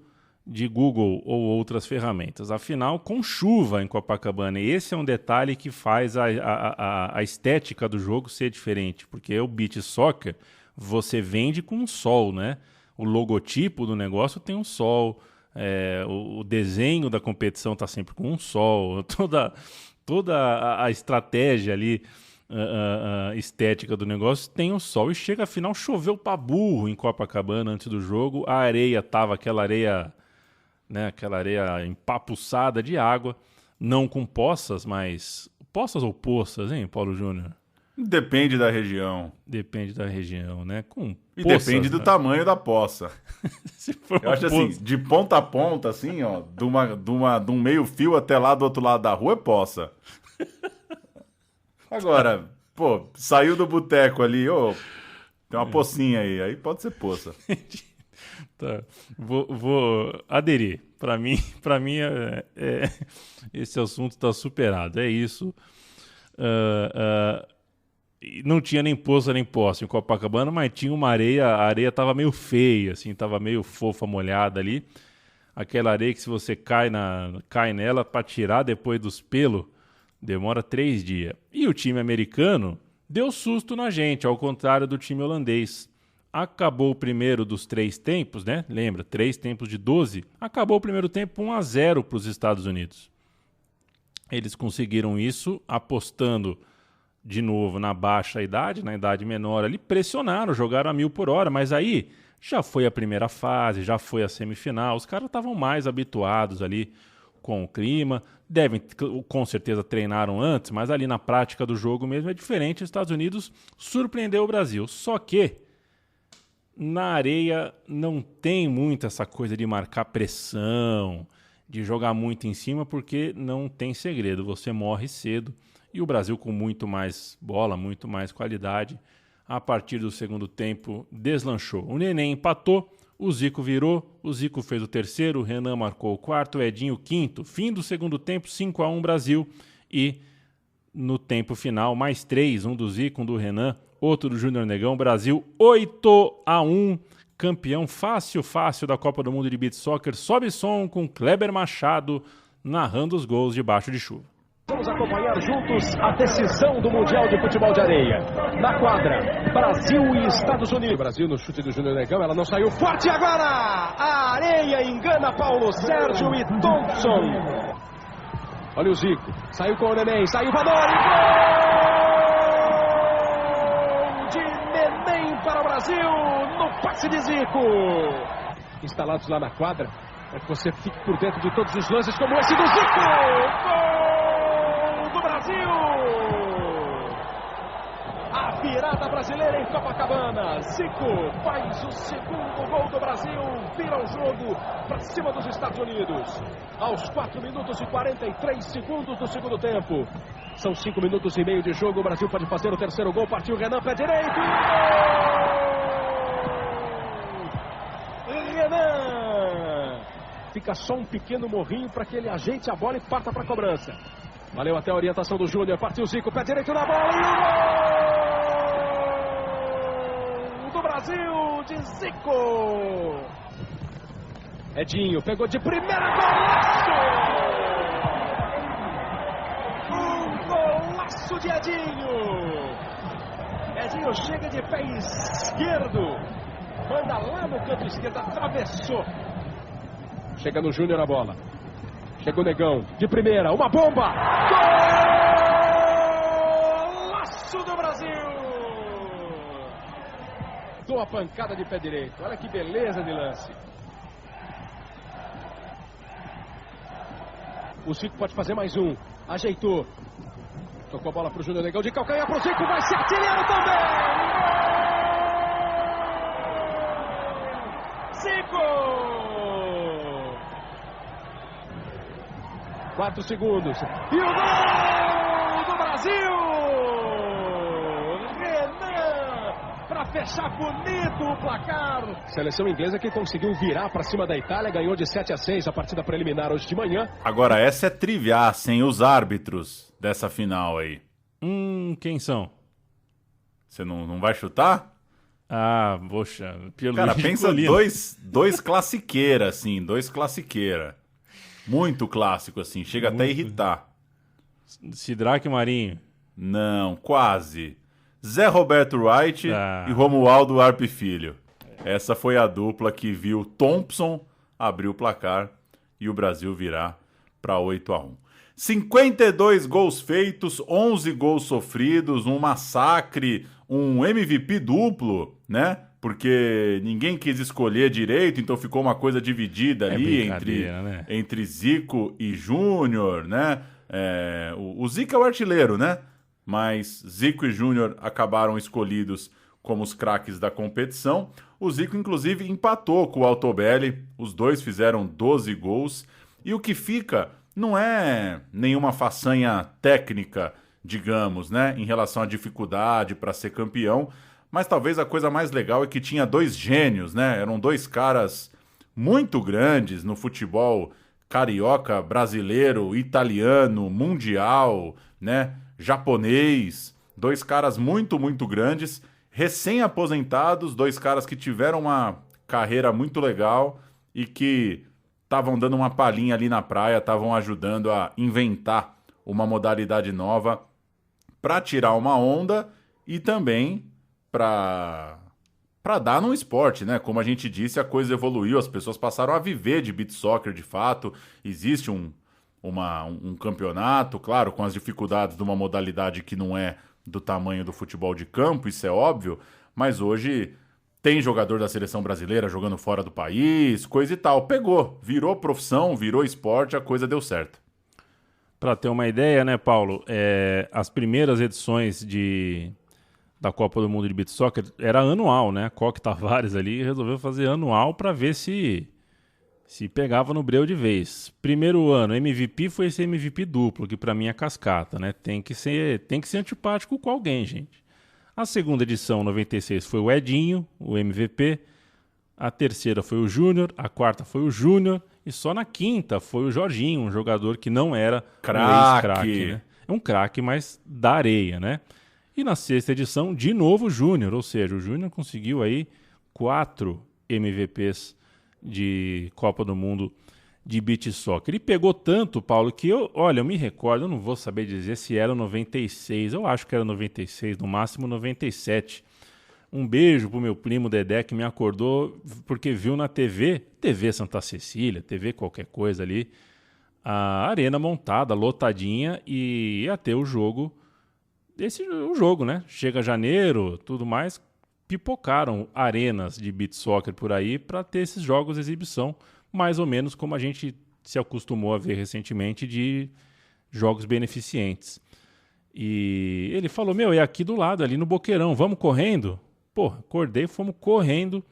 de Google ou outras ferramentas. Afinal, com chuva em Copacabana. E esse é um detalhe que faz a estética do jogo ser diferente, porque o beach soccer você vende com um sol, né? O logotipo do negócio tem um sol, o desenho da competição está sempre com um sol, toda a estratégia ali, a estética do negócio tem um sol. E chega, afinal, choveu pra burro em Copacabana antes do jogo, a areia tava aquela areia empapuçada de água, não com poças, mas... Poças ou poças, hein, Paulo Júnior? Depende da região. Depende da região, né? E depende do tamanho da poça. Eu acho assim, de ponta a ponta, assim, ó, de um meio fio até lá do outro lado da rua é poça. Agora, pô, saiu do boteco ali, tem uma pocinha aí pode ser poça. Tá, vou aderir. Para mim esse assunto está superado. É isso. Não tinha nem poça nem poça em Copacabana, mas tinha uma areia. A areia estava meio feia, assim, estava meio fofa, molhada ali. Aquela areia que se você cai nela para tirar depois dos pelos, demora 3 dias. E o time americano deu susto na gente, ao contrário do time holandês. Acabou o primeiro dos 3 tempos, né? Lembra, 3 tempos de 12. Acabou o primeiro tempo 1-0 para os Estados Unidos. Eles conseguiram isso apostando de novo na baixa idade, na idade menor ali, pressionaram, jogaram a 1000 por hora, mas aí já foi a primeira fase, já foi a semifinal, os caras estavam mais habituados ali com o clima, com certeza treinaram antes, mas ali na prática do jogo mesmo é diferente. Os Estados Unidos surpreendeu o Brasil, só que na areia não tem muito essa coisa de marcar pressão, de jogar muito em cima, porque não tem segredo, você morre cedo. E o Brasil com muito mais bola, muito mais qualidade, a partir do segundo tempo deslanchou. O Neném empatou, o Zico virou, o Zico fez o terceiro, o Renan marcou o quarto, o Edinho o quinto. Fim do segundo tempo, 5-1 Brasil. E no tempo final, mais 3, um do Zico, um do Renan, outro do Júnior Negão. Brasil 8-1, campeão fácil da Copa do Mundo de Beach Soccer. Sobe som com Kleber Machado narrando os gols debaixo de chuva. Vamos acompanhar juntos a decisão do Mundial de Futebol de Areia. Na quadra, Brasil e Estados Unidos. Brasil no chute do Júnior Negão, ela não saiu forte agora! A areia engana Paulo Sérgio e Thompson. Olha o Zico, saiu com o Neném, saiu para Dori, gol de Neném para o Brasil no passe de Zico. Instalados lá na quadra, para que você fique por dentro de todos os lances como esse do Zico. Gol! Brasil! A virada brasileira em Copacabana. Zico faz o segundo gol do Brasil, vira o jogo para cima dos Estados Unidos. Aos 4 minutos e 43 segundos do segundo tempo. São 5 minutos e meio de jogo. O Brasil pode fazer o terceiro gol. Partiu Renan, pé direito. Renan! Fica só um pequeno morrinho para que ele ajeite a bola e parta para a cobrança. Valeu até a orientação do Júnior, partiu Zico, pé direito na bola e o gol do Brasil de Zico. Edinho pegou de primeira, golaço! Um golaço de Edinho. Edinho chega de pé esquerdo, manda lá no canto esquerdo, atravessou. Chega no Júnior a bola. Chegou o Negão, de primeira, uma bomba! Golaço do Brasil! Dou a pancada de pé direito, olha que beleza de lance. O Zico pode fazer mais um, ajeitou. Tocou a bola pro Júnior Negão, de calcanhar pro Zico, vai ser artilheiro também! Zico! 4 segundos. E o gol do Brasil! Renan para fechar bonito o placar. Seleção inglesa que conseguiu virar para cima da Itália, ganhou de 7-6 a partida preliminar hoje de manhã. Agora essa é triviar, sem os árbitros dessa final aí. Quem são? Você não vai chutar? Ah, poxa, Cara, pensa dois classiqueira, assim, dois classiqueira. Muito clássico, assim, chega até a irritar. Sidraque e Marinho. Não, quase. Zé Roberto Wright e Romualdo Arpe Filho. Essa foi a dupla que viu Thompson abrir o placar e o Brasil virar para 8-1. 52 gols feitos, 11 gols sofridos, um massacre, um MVP duplo, né? Porque ninguém quis escolher direito, então ficou uma coisa dividida ali entre Zico e Júnior, né? O Zico é o artilheiro, né? Mas Zico e Júnior acabaram escolhidos como os craques da competição. O Zico, inclusive, empatou com o Altobelli, os dois fizeram 12 gols. E o que fica não é nenhuma façanha técnica, digamos, né? Em relação à dificuldade para ser campeão. Mas talvez a coisa mais legal é que tinha dois gênios, né? Eram dois caras muito grandes no futebol carioca, brasileiro, italiano, mundial, né? Japonês. Dois caras muito, muito grandes, recém-aposentados, dois caras que tiveram uma carreira muito legal e que estavam dando uma palhinha ali na praia, estavam ajudando a inventar uma modalidade nova para tirar uma onda e também para dar no esporte, né? Como a gente disse, a coisa evoluiu, as pessoas passaram a viver de beach soccer de fato. Existe um campeonato, claro, com as dificuldades de uma modalidade que não é do tamanho do futebol de campo, isso é óbvio, mas hoje tem jogador da seleção brasileira jogando fora do país, coisa e tal. Pegou, virou profissão, virou esporte, a coisa deu certo. Para ter uma ideia, né, Paulo, as primeiras edições da Copa do Mundo de Beach Soccer era anual, né? Coque Tavares ali resolveu fazer anual para ver se pegava no breu de vez. Primeiro ano, MVP foi esse MVP duplo, que para mim é cascata, né? Tem que ser antipático com alguém, gente. A segunda edição, 96, foi o Edinho, o MVP. A terceira foi o Júnior, a quarta foi o Júnior e só na quinta foi o Jorginho, um jogador que não era um ex-craque, né? É um craque, mas da areia, né? E na sexta edição, de novo o Júnior, ou seja, o Júnior conseguiu aí 4 MVPs de Copa do Mundo de beach soccer. Ele pegou tanto, Paulo, que eu me recordo, eu não vou saber dizer se era 96, eu acho que era 96, no máximo 97. Um beijo pro meu primo Dedé, que me acordou porque viu na TV Santa Cecília, TV qualquer coisa ali, a arena montada, lotadinha, e ia ter o jogo, né? Chega janeiro, tudo mais, pipocaram arenas de beach soccer por aí para ter esses jogos de exibição, mais ou menos como a gente se acostumou a ver recentemente de jogos beneficentes. E ele falou, é aqui do lado, ali no Boqueirão, vamos correndo? Pô, acordei, fomos correndo,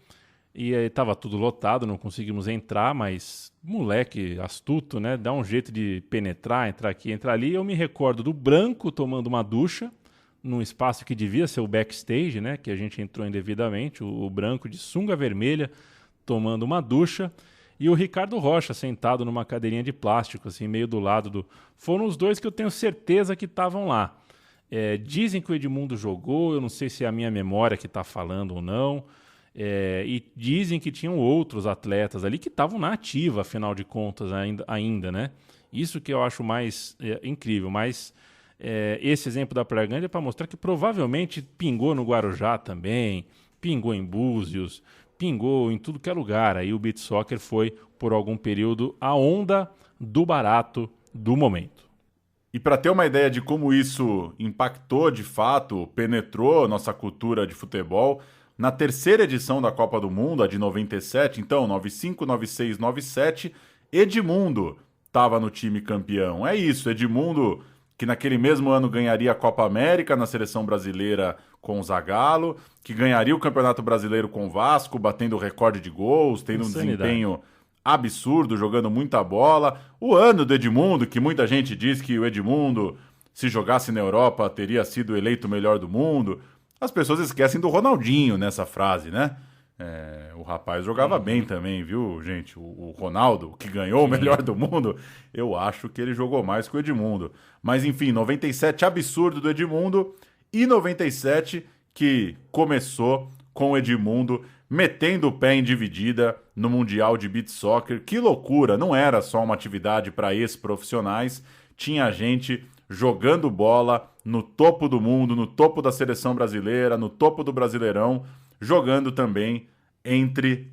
e aí tava tudo lotado, não conseguimos entrar, mas moleque astuto, né? Dá um jeito de penetrar, entrar aqui, entrar ali. Eu me recordo do Branco tomando uma ducha, num espaço que devia ser o backstage, né? Que a gente entrou indevidamente, o Branco de sunga vermelha, tomando uma ducha, e o Ricardo Rocha sentado numa cadeirinha de plástico, assim, meio do lado do... Foram os dois que eu tenho certeza que estavam lá. Dizem que o Edmundo jogou, eu não sei se é a minha memória que está falando ou não, e dizem que tinham outros atletas ali que estavam na ativa, afinal de contas, ainda, né? Isso que eu acho mais incrível, mas esse exemplo da Praia Grande é para mostrar que provavelmente pingou no Guarujá também, pingou em Búzios, pingou em tudo que é lugar. Aí o beach soccer foi, por algum período, a onda do barato do momento. E para ter uma ideia de como isso impactou de fato, penetrou nossa cultura de futebol, na terceira edição da Copa do Mundo, a de 97, então 95, 96, 97, Edmundo estava no time campeão. É isso, Edmundo, que naquele mesmo ano ganharia a Copa América na seleção brasileira com o Zagallo, que ganharia o Campeonato Brasileiro com o Vasco, batendo o recorde de gols, tendo um desempenho absurdo, jogando muita bola. O ano do Edmundo, que muita gente diz que o Edmundo, se jogasse na Europa, teria sido eleito o melhor do mundo. As pessoas esquecem do Ronaldinho nessa frase, né? O rapaz jogava bem também, viu, gente? O Ronaldo, que ganhou o melhor do mundo, eu acho que ele jogou mais que o Edmundo. Mas enfim, 97 absurdo do Edmundo e 97 que começou com o Edmundo metendo o pé em dividida no Mundial de Beach Soccer. Que loucura, não era só uma atividade para ex-profissionais, tinha gente jogando bola no topo do mundo, no topo da seleção brasileira, no topo do Brasileirão, jogando também entre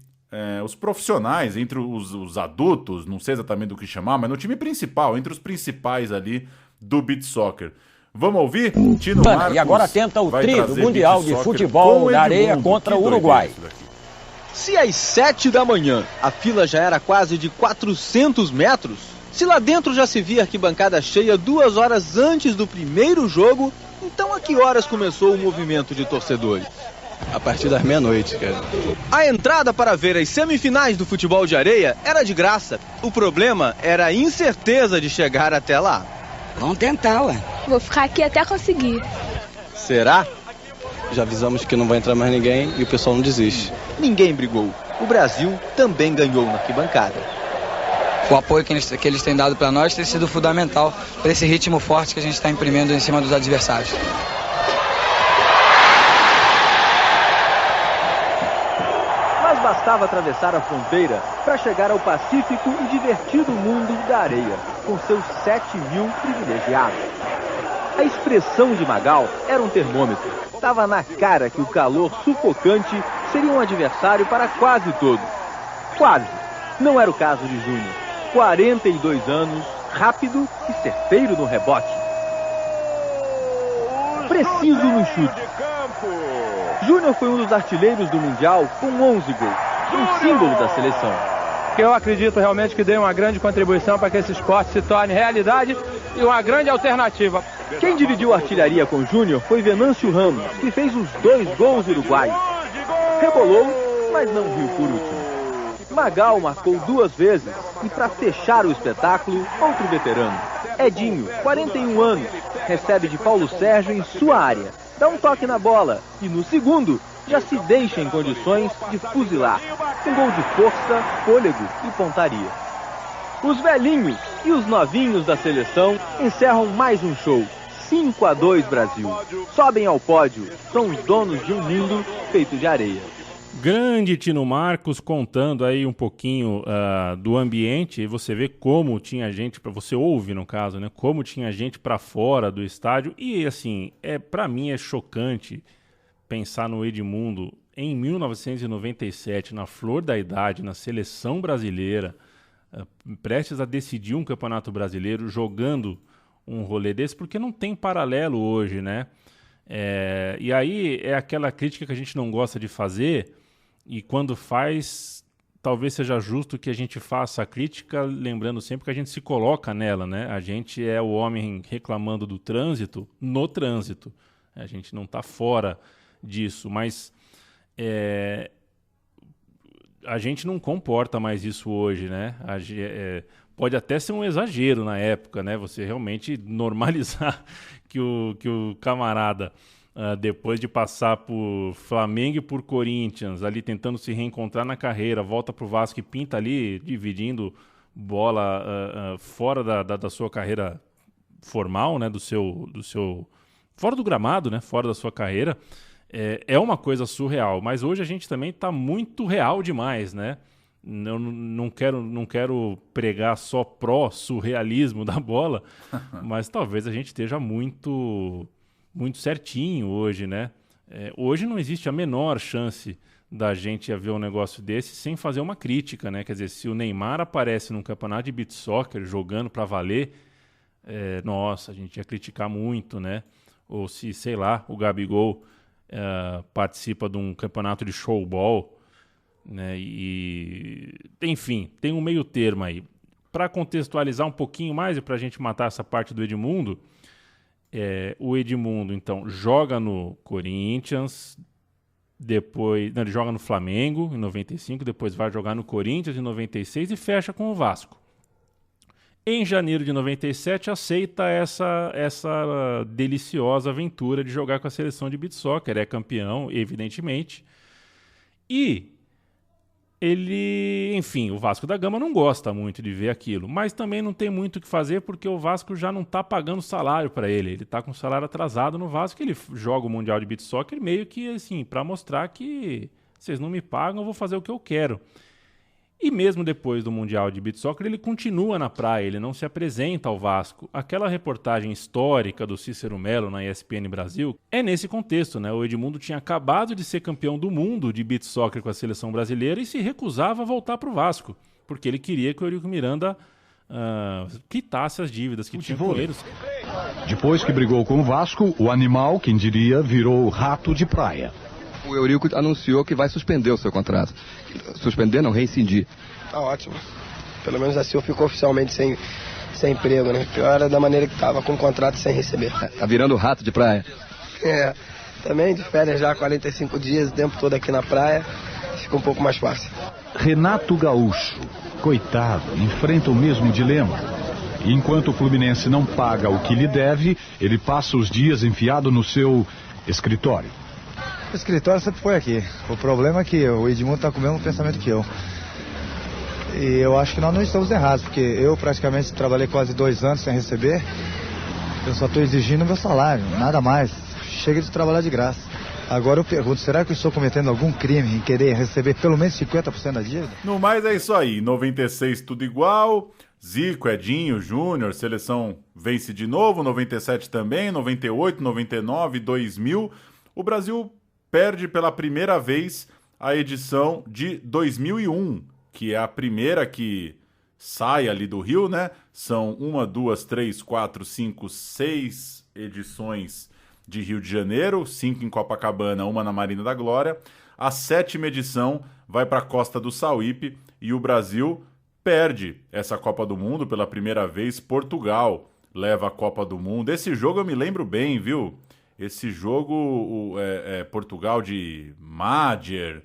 os profissionais, entre os adultos, não sei exatamente do que chamar, mas no time principal, entre os principais ali do Beach Soccer. Vamos ouvir? Tino Marcos. E agora tenta o tri do Mundial de Futebol da Areia contra o Uruguai. Se às 7 da manhã a fila já era quase de 400 metros, se lá dentro já se via arquibancada cheia 2 horas antes do primeiro jogo, então a que horas começou o movimento de torcedores? A partir das meia-noite, cara. A entrada para ver as semifinais do futebol de areia era de graça. O problema era a incerteza de chegar até lá. Vamos tentar, ué. Vou ficar aqui até conseguir. Será? Já avisamos que não vai entrar mais ninguém e o pessoal não desiste. Ninguém brigou. O Brasil também ganhou na arquibancada. O apoio que eles têm dado para nós tem sido fundamental para esse ritmo forte que a gente está imprimindo em cima dos adversários. Mas bastava atravessar a fronteira para chegar ao pacífico e divertido mundo da areia, com seus 7.000 privilegiados. A expressão de Magal era um termômetro. Estava na cara que o calor sufocante seria um adversário para quase todos. Quase. Não era o caso de Júnior. 42 anos, rápido e certeiro no rebote. Preciso no chute. Júnior foi um dos artilheiros do Mundial com 11 gols, um símbolo da seleção. Eu acredito realmente que deu uma grande contribuição para que esse esporte se torne realidade e uma grande alternativa. Quem dividiu a artilharia com Júnior foi Venâncio Ramos, que fez os 2 gols uruguaios. Rebolou, mas não viu por último. Magal marcou 2 vezes e, para fechar o espetáculo, outro veterano. Edinho, 41 anos, recebe de Paulo Sérgio em sua área, dá um toque na bola e, no segundo, já se deixa em condições de fuzilar. Um gol de força, fôlego e pontaria. Os velhinhos e os novinhos da seleção encerram mais um show. 5-2 Brasil. Sobem ao pódio, são os donos de um mundo feito de areia. Grande Tino Marcos contando aí um pouquinho do ambiente, e você vê como tinha gente, você ouve no caso, né, como tinha gente para fora do estádio, e assim, para mim é chocante pensar no Edmundo em 1997, na flor da idade, na seleção brasileira, prestes a decidir um campeonato brasileiro, jogando um rolê desse, porque não tem paralelo hoje, né? E aí é aquela crítica que a gente não gosta de fazer, e quando faz, talvez seja justo que a gente faça a crítica, lembrando sempre que a gente se coloca nela, né? A gente é o homem reclamando do trânsito no trânsito. A gente não está fora disso, mas a gente não comporta mais isso hoje, né? Pode até ser um exagero na época, né? Você realmente normalizar que o camarada, depois de passar por Flamengo e por Corinthians, ali tentando se reencontrar na carreira, volta pro Vasco e pinta ali, dividindo bola fora da sua carreira formal, né? Fora do gramado, né? Fora da sua carreira. É uma coisa surreal, mas hoje a gente também está muito real demais, né? Eu não quero pregar só pró-surrealismo da bola, mas talvez a gente esteja muito certinho hoje, né? Hoje não existe a menor chance da gente ver um negócio desse sem fazer uma crítica, né? Quer dizer, se o Neymar aparece num campeonato de beach soccer jogando para valer, nossa, a gente ia criticar muito, né? Ou se, sei lá, o Gabigol participa de um campeonato de showball, né? E enfim, tem um meio termo aí. Para contextualizar um pouquinho mais e para a gente matar essa parte do Edmundo, o Edmundo então joga no Corinthians, depois ele joga no Flamengo em 95, depois vai jogar no Corinthians em 96 e fecha com o Vasco. Em janeiro de 97 aceita essa deliciosa aventura de jogar com a seleção de beach soccer, é campeão, evidentemente. E enfim, o Vasco da Gama não gosta muito de ver aquilo, mas também não tem muito o que fazer porque o Vasco já não está pagando salário para ele. Ele está com salário atrasado no Vasco, ele joga o Mundial de Beach Soccer meio que assim, para mostrar que vocês não me pagam, eu vou fazer o que eu quero. E mesmo depois do Mundial de Beach Soccer, ele continua na praia, ele não se apresenta ao Vasco. Aquela reportagem histórica do Cícero Melo na ESPN Brasil é nesse contexto, né? O Edmundo tinha acabado de ser campeão do mundo de Beach Soccer com a seleção brasileira e se recusava a voltar para o Vasco, porque ele queria que o Eurico Miranda quitasse as dívidas que tinha com eles. Depois que brigou com o Vasco, o animal, quem diria, virou rato de praia. O Eurico anunciou que vai suspender o seu contrato. Suspender, não, rescindir. Tá ótimo. Pelo menos assim eu fico oficialmente sem emprego, né? Pior era da maneira que tava, com o contrato sem receber. Tá virando rato de praia. Também de férias já, 45 dias, o tempo todo aqui na praia, fica um pouco mais fácil. Renato Gaúcho, coitado, enfrenta o mesmo dilema. E enquanto o Fluminense não paga o que lhe deve, ele passa os dias enfiado no seu escritório. O escritório sempre foi aqui. O problema é que o Edmundo está com o mesmo pensamento que eu. E eu acho que nós não estamos errados, porque eu praticamente trabalhei quase 2 anos sem receber. Eu só estou exigindo o meu salário, nada mais. Chega de trabalhar de graça. Agora eu pergunto, será que eu estou cometendo algum crime em querer receber pelo menos 50% da dívida? No mais é isso aí, 96 tudo igual, Zico, Edinho, Júnior, seleção vence de novo, 97 também, 98, 99, 2000, o Brasil perde pela primeira vez a edição de 2001, que é a primeira que sai ali do Rio, né? São 1, 2, 3, 4, 5, 6 edições de Rio de Janeiro, 5 em Copacabana, 1 na Marina da Glória. A 7ª edição vai para a Costa do Sauípe e o Brasil perde essa Copa do Mundo pela primeira vez. Portugal leva a Copa do Mundo. Esse jogo eu me lembro bem, viu? Esse jogo, Portugal de Madjer,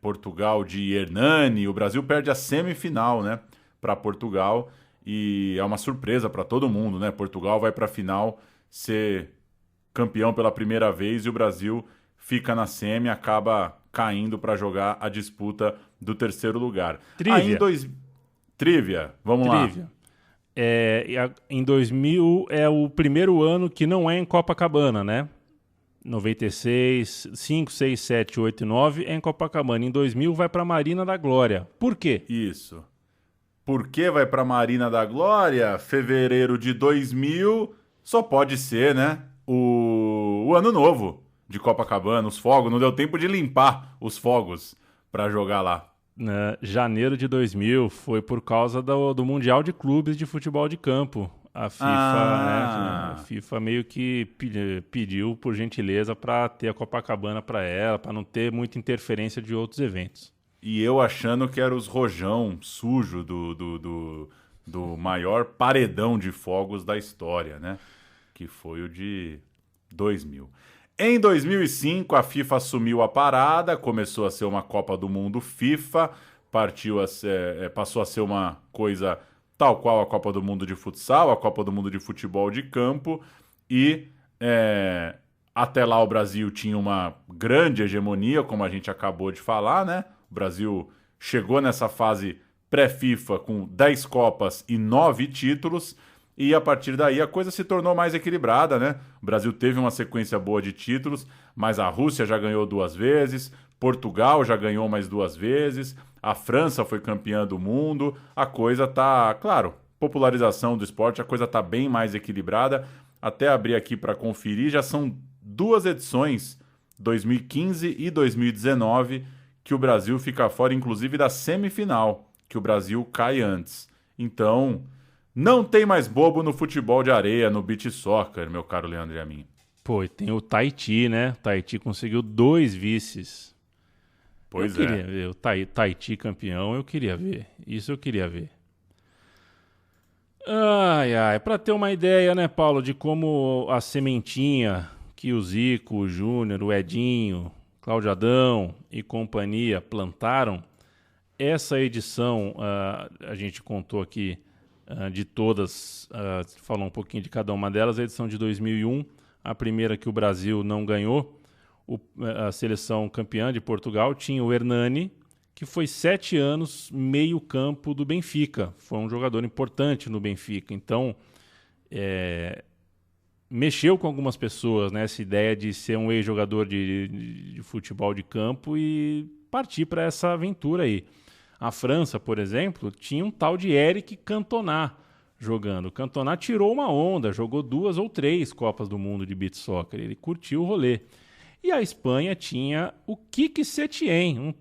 Portugal de Hernani, o Brasil perde a semifinal, né, para Portugal, e é uma surpresa para todo mundo, né? Portugal vai para a final ser campeão pela primeira vez e o Brasil fica na semi, acaba caindo para jogar a disputa do 3º lugar. Trivia, vamos lá. Em 2000 é o primeiro ano que não é em Copacabana, né? 96, 5, 6, 7, 8 e 9 é em Copacabana. Em 2000 vai para a Marina da Glória. Por quê? Isso. Por que vai para a Marina da Glória? Fevereiro de 2000 só pode ser, né? O ano novo de Copacabana, os fogos. Não deu tempo de limpar os fogos para jogar lá. Janeiro de 2000 foi por causa do Mundial de Clubes de Futebol de Campo. A FIFA, a FIFA meio que pediu por gentileza para ter a Copacabana para ela, para não ter muita interferência de outros eventos. E eu achando que era os rojão sujo do maior paredão de fogos da história, né? Que foi o de 2000. Em 2005, a FIFA assumiu a parada, começou a ser uma Copa do Mundo FIFA, passou a ser uma coisa tal qual a Copa do Mundo de futsal, a Copa do Mundo de futebol de campo, e até lá o Brasil tinha uma grande hegemonia, como a gente acabou de falar, né? O Brasil chegou nessa fase pré-FIFA com 10 Copas e 9 títulos, e a partir daí a coisa se tornou mais equilibrada, né? O Brasil teve uma sequência boa de títulos, mas a Rússia já ganhou 2 vezes, Portugal já ganhou mais 2 vezes, a França foi campeã do mundo, a coisa tá, claro, popularização do esporte, a coisa tá bem mais equilibrada. Até abrir aqui para conferir, já são 2 edições, 2015 e 2019, que o Brasil fica fora, inclusive da semifinal, que o Brasil cai antes. Então, não tem mais bobo no futebol de areia, no beach soccer, meu caro Leandro e a mim. Pô, e tem o Tahiti, né? O Tahiti conseguiu 2 vices. Pois eu queria ver o Tahiti campeão, eu queria ver. Isso eu queria ver. Pra ter uma ideia, né, Paulo, de como a sementinha que o Zico, o Júnior, o Edinho, Cláudio Adão e companhia plantaram, essa edição, a gente contou aqui de todas, falou um pouquinho de cada uma delas, a edição de 2001, a primeira que o Brasil não ganhou, a seleção campeã de Portugal tinha o Hernani, que foi 7 anos meio campo do Benfica. Foi um jogador importante no Benfica. Então, mexeu com algumas pessoas, né? Essa ideia de ser um ex-jogador de futebol de campo e partir para essa aventura aí. A França, por exemplo, tinha um tal de Eric Cantona jogando. O Cantona tirou uma onda, jogou 2 ou 3 Copas do Mundo de beach soccer. Ele curtiu o rolê. E a Espanha tinha o Quique Setién, um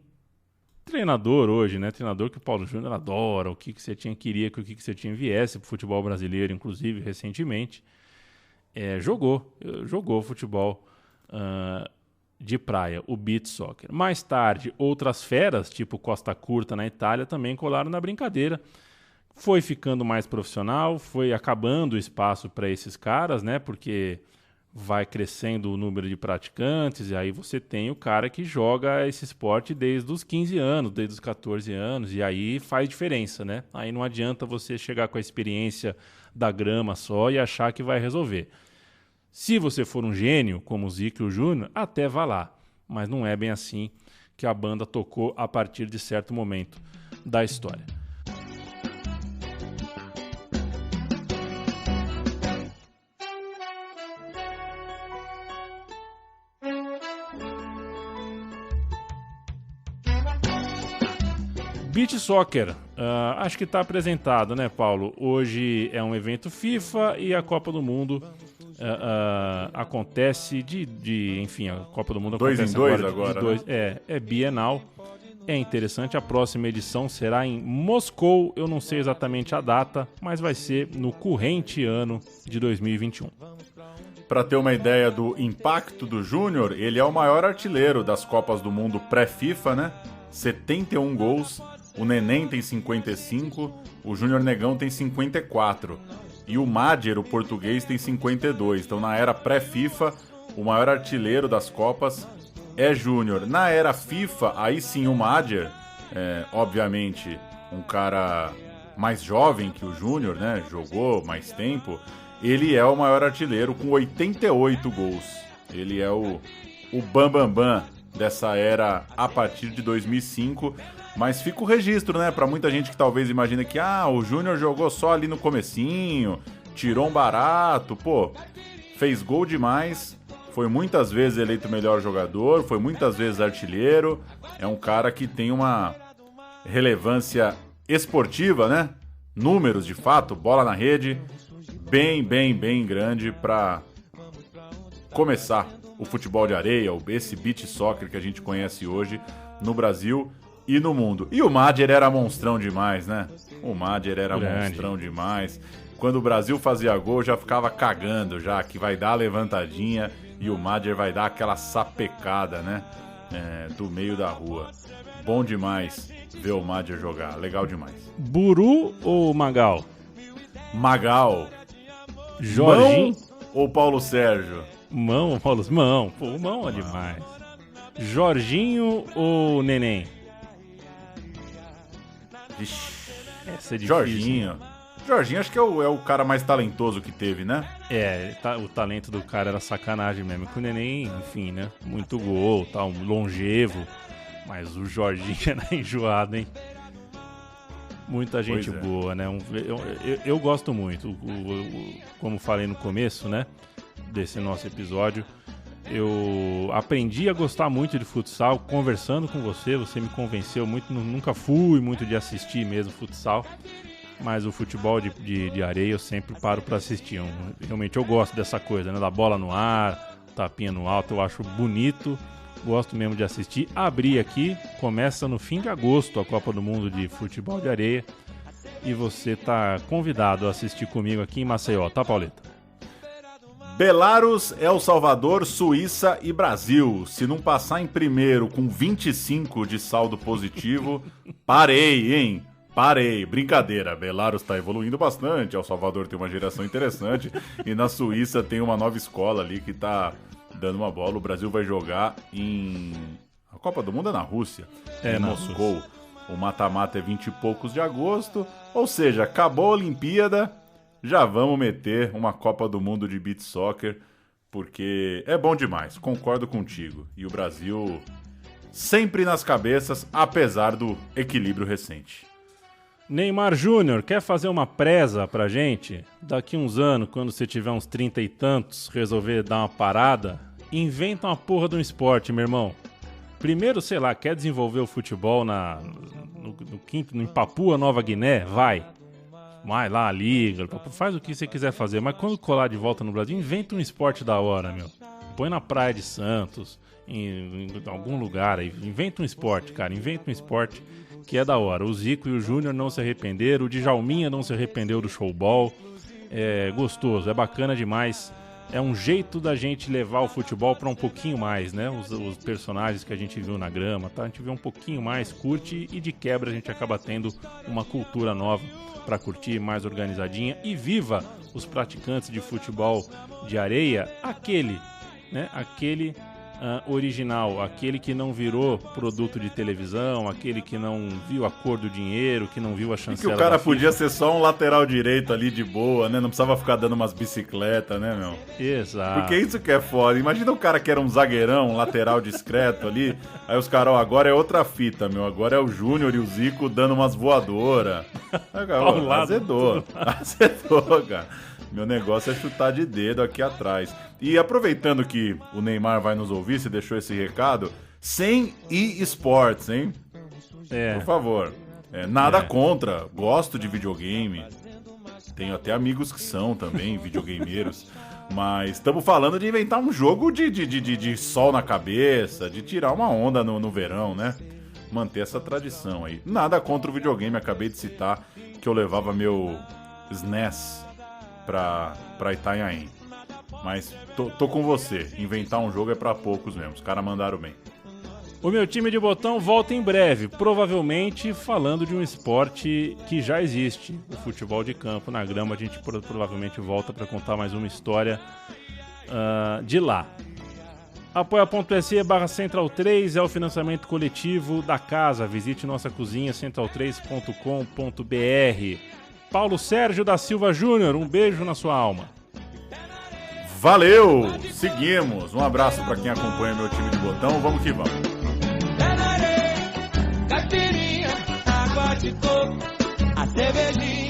treinador hoje, né? Treinador que o Paulo Júnior adora. O Quique Setién queria que o Quique Setién viesse para o futebol brasileiro, inclusive, recentemente. Jogou futebol de praia, o beach soccer. Mais tarde, outras feras, tipo Costa Curta na Itália, também colaram na brincadeira. Foi ficando mais profissional, foi acabando o espaço para esses caras, né? Porque vai crescendo o número de praticantes, e aí você tem o cara que joga esse esporte desde os 15 anos, desde os 14 anos, e aí faz diferença, né? Aí não adianta você chegar com a experiência da grama só e achar que vai resolver. Se você for um gênio, como o Zico e o Júnior, até vá lá. Mas não é bem assim que a banda tocou a partir de certo momento da história. Beach Soccer, acho que está apresentado, né, Paulo? Hoje é um evento FIFA e a Copa do Mundo acontece enfim, a Copa do Mundo acontece 2 em 2 agora. Né? É bienal. É interessante, a próxima edição será em Moscou, eu não sei exatamente a data, mas vai ser no corrente ano de 2021. Para ter uma ideia do impacto do Júnior, ele é o maior artilheiro das Copas do Mundo pré-FIFA, né? 71 gols. O Neném tem 55, o Júnior Negão tem 54 e o Madjer, o português, tem 52. Então, na era pré-FIFA, o maior artilheiro das Copas é Júnior. Na era FIFA, aí sim o Madjer, obviamente, um cara mais jovem que o Júnior, né? Jogou mais tempo. Ele é o maior artilheiro com 88 gols. Ele é o bambambam dessa era a partir de 2005. Mas fica o registro, né? Pra muita gente que talvez imagina que o Júnior jogou só ali no comecinho, tirou um barato, fez gol demais, foi muitas vezes eleito o melhor jogador, foi muitas vezes artilheiro, é um cara que tem uma relevância esportiva, né? Números de fato, bola na rede, bem grande pra começar o futebol de areia, esse beach soccer que a gente conhece hoje no Brasil e no mundo. E o Madjer era monstrão demais, né? O Madjer era monstrão demais. Quando o Brasil fazia gol, já ficava cagando já, que vai dar a levantadinha e o Madjer vai dar aquela sapecada, né? Do meio da rua. Bom demais ver o Madjer jogar, legal demais. Buru ou Magal? Magal. Jorginho Mão ou Paulo Sérgio? Mão, Paulo. Mão. Pô, Mão é demais. Jorginho ou Neném? Vixe, essa é difícil. Jorginho acho que é o cara mais talentoso que teve, né? O talento do cara era sacanagem mesmo. Com o Neném, enfim, né? Muito gol, tal, longevo. Mas o Jorginho era enjoado, hein? Muita gente boa, né? Eu gosto muito. Como falei no começo, né? Desse nosso episódio. Eu aprendi a gostar muito de futsal conversando com você me convenceu muito, nunca fui muito de assistir mesmo futsal, mas o futebol de areia eu sempre paro para assistir. Realmente eu gosto dessa coisa, né, da bola no ar, tapinha no alto, eu acho bonito, gosto mesmo de assistir. Abri aqui, começa no fim de agosto a Copa do Mundo de futebol de areia e você tá convidado a assistir comigo aqui em Maceió, tá, Pauleta? Belarus, El Salvador, Suíça e Brasil. Se não passar em primeiro com 25 de saldo positivo, parei, hein? Parei. Brincadeira, Belarus tá evoluindo bastante, El Salvador tem uma geração interessante e na Suíça tem uma nova escola ali que tá dando uma bola. O Brasil vai jogar a Copa do Mundo é na Rússia, em Moscou. Rússia. O mata-mata é 20 e poucos de agosto, ou seja, acabou a Olimpíada, já vamos meter uma Copa do Mundo de beach soccer, porque é bom demais, concordo contigo. E o Brasil sempre nas cabeças, apesar do equilíbrio recente. Neymar Júnior, quer fazer uma presa pra gente? Daqui uns anos, quando você tiver uns 30 e tantos, resolver dar uma parada, inventa uma porra de um esporte, meu irmão. Primeiro, sei lá, quer desenvolver o futebol em Papua Nova Guiné? Vai lá, liga, faz o que você quiser fazer. Mas quando colar de volta no Brasil, inventa um esporte da hora, meu. Põe na Praia de Santos, em algum lugar aí. Inventa um esporte, cara. Inventa um esporte que é da hora. O Zico e o Júnior não se arrependeram. O Djalminha não se arrependeu do showball. É gostoso, é bacana demais. É um jeito da gente levar o futebol para um pouquinho mais, né? Os personagens que a gente viu na grama, tá? A gente vê um pouquinho mais, curte e de quebra a gente acaba tendo uma cultura nova para curtir, mais organizadinha. E viva os praticantes de futebol de areia, aquele original, aquele que não virou produto de televisão, aquele que não viu a cor do dinheiro, que não viu a chancela. E que o cara podia ser só um lateral direito ali de boa, né? Não precisava ficar dando umas bicicletas, né, meu? Exato. Porque isso que é foda. Imagina o cara que era um zagueirão, um lateral discreto ali, aí os caras, agora é outra fita, meu. Agora é o Júnior e o Zico dando umas voadoras. Azedou, cara. Meu negócio é chutar de dedo aqui atrás. E aproveitando que o Neymar vai nos ouvir, você deixou esse recado, sem eSports, hein? Por favor. Nada contra, gosto de videogame. Tenho até amigos que são também videogameiros. Mas estamos falando de inventar um jogo de sol na cabeça, de tirar uma onda no verão, né? Manter essa tradição aí. Nada contra o videogame, acabei de citar que eu levava meu SNES pra Itanhaém. Mas tô com você. Inventar um jogo é pra poucos mesmo. Os caras mandaram bem. O meu time de botão volta em breve, provavelmente falando de um esporte que já existe, o futebol de campo na grama. A gente provavelmente volta para contar mais uma história de lá. Apoia.se/Central3 é o financiamento coletivo da casa. Visite nossa cozinha central3.com.br. Paulo Sérgio da Silva Júnior, um beijo na sua alma. Valeu! Seguimos. Um abraço para quem acompanha meu time de botão. Vamos que vamos. Caipirinha, água de coco, a cervejinha.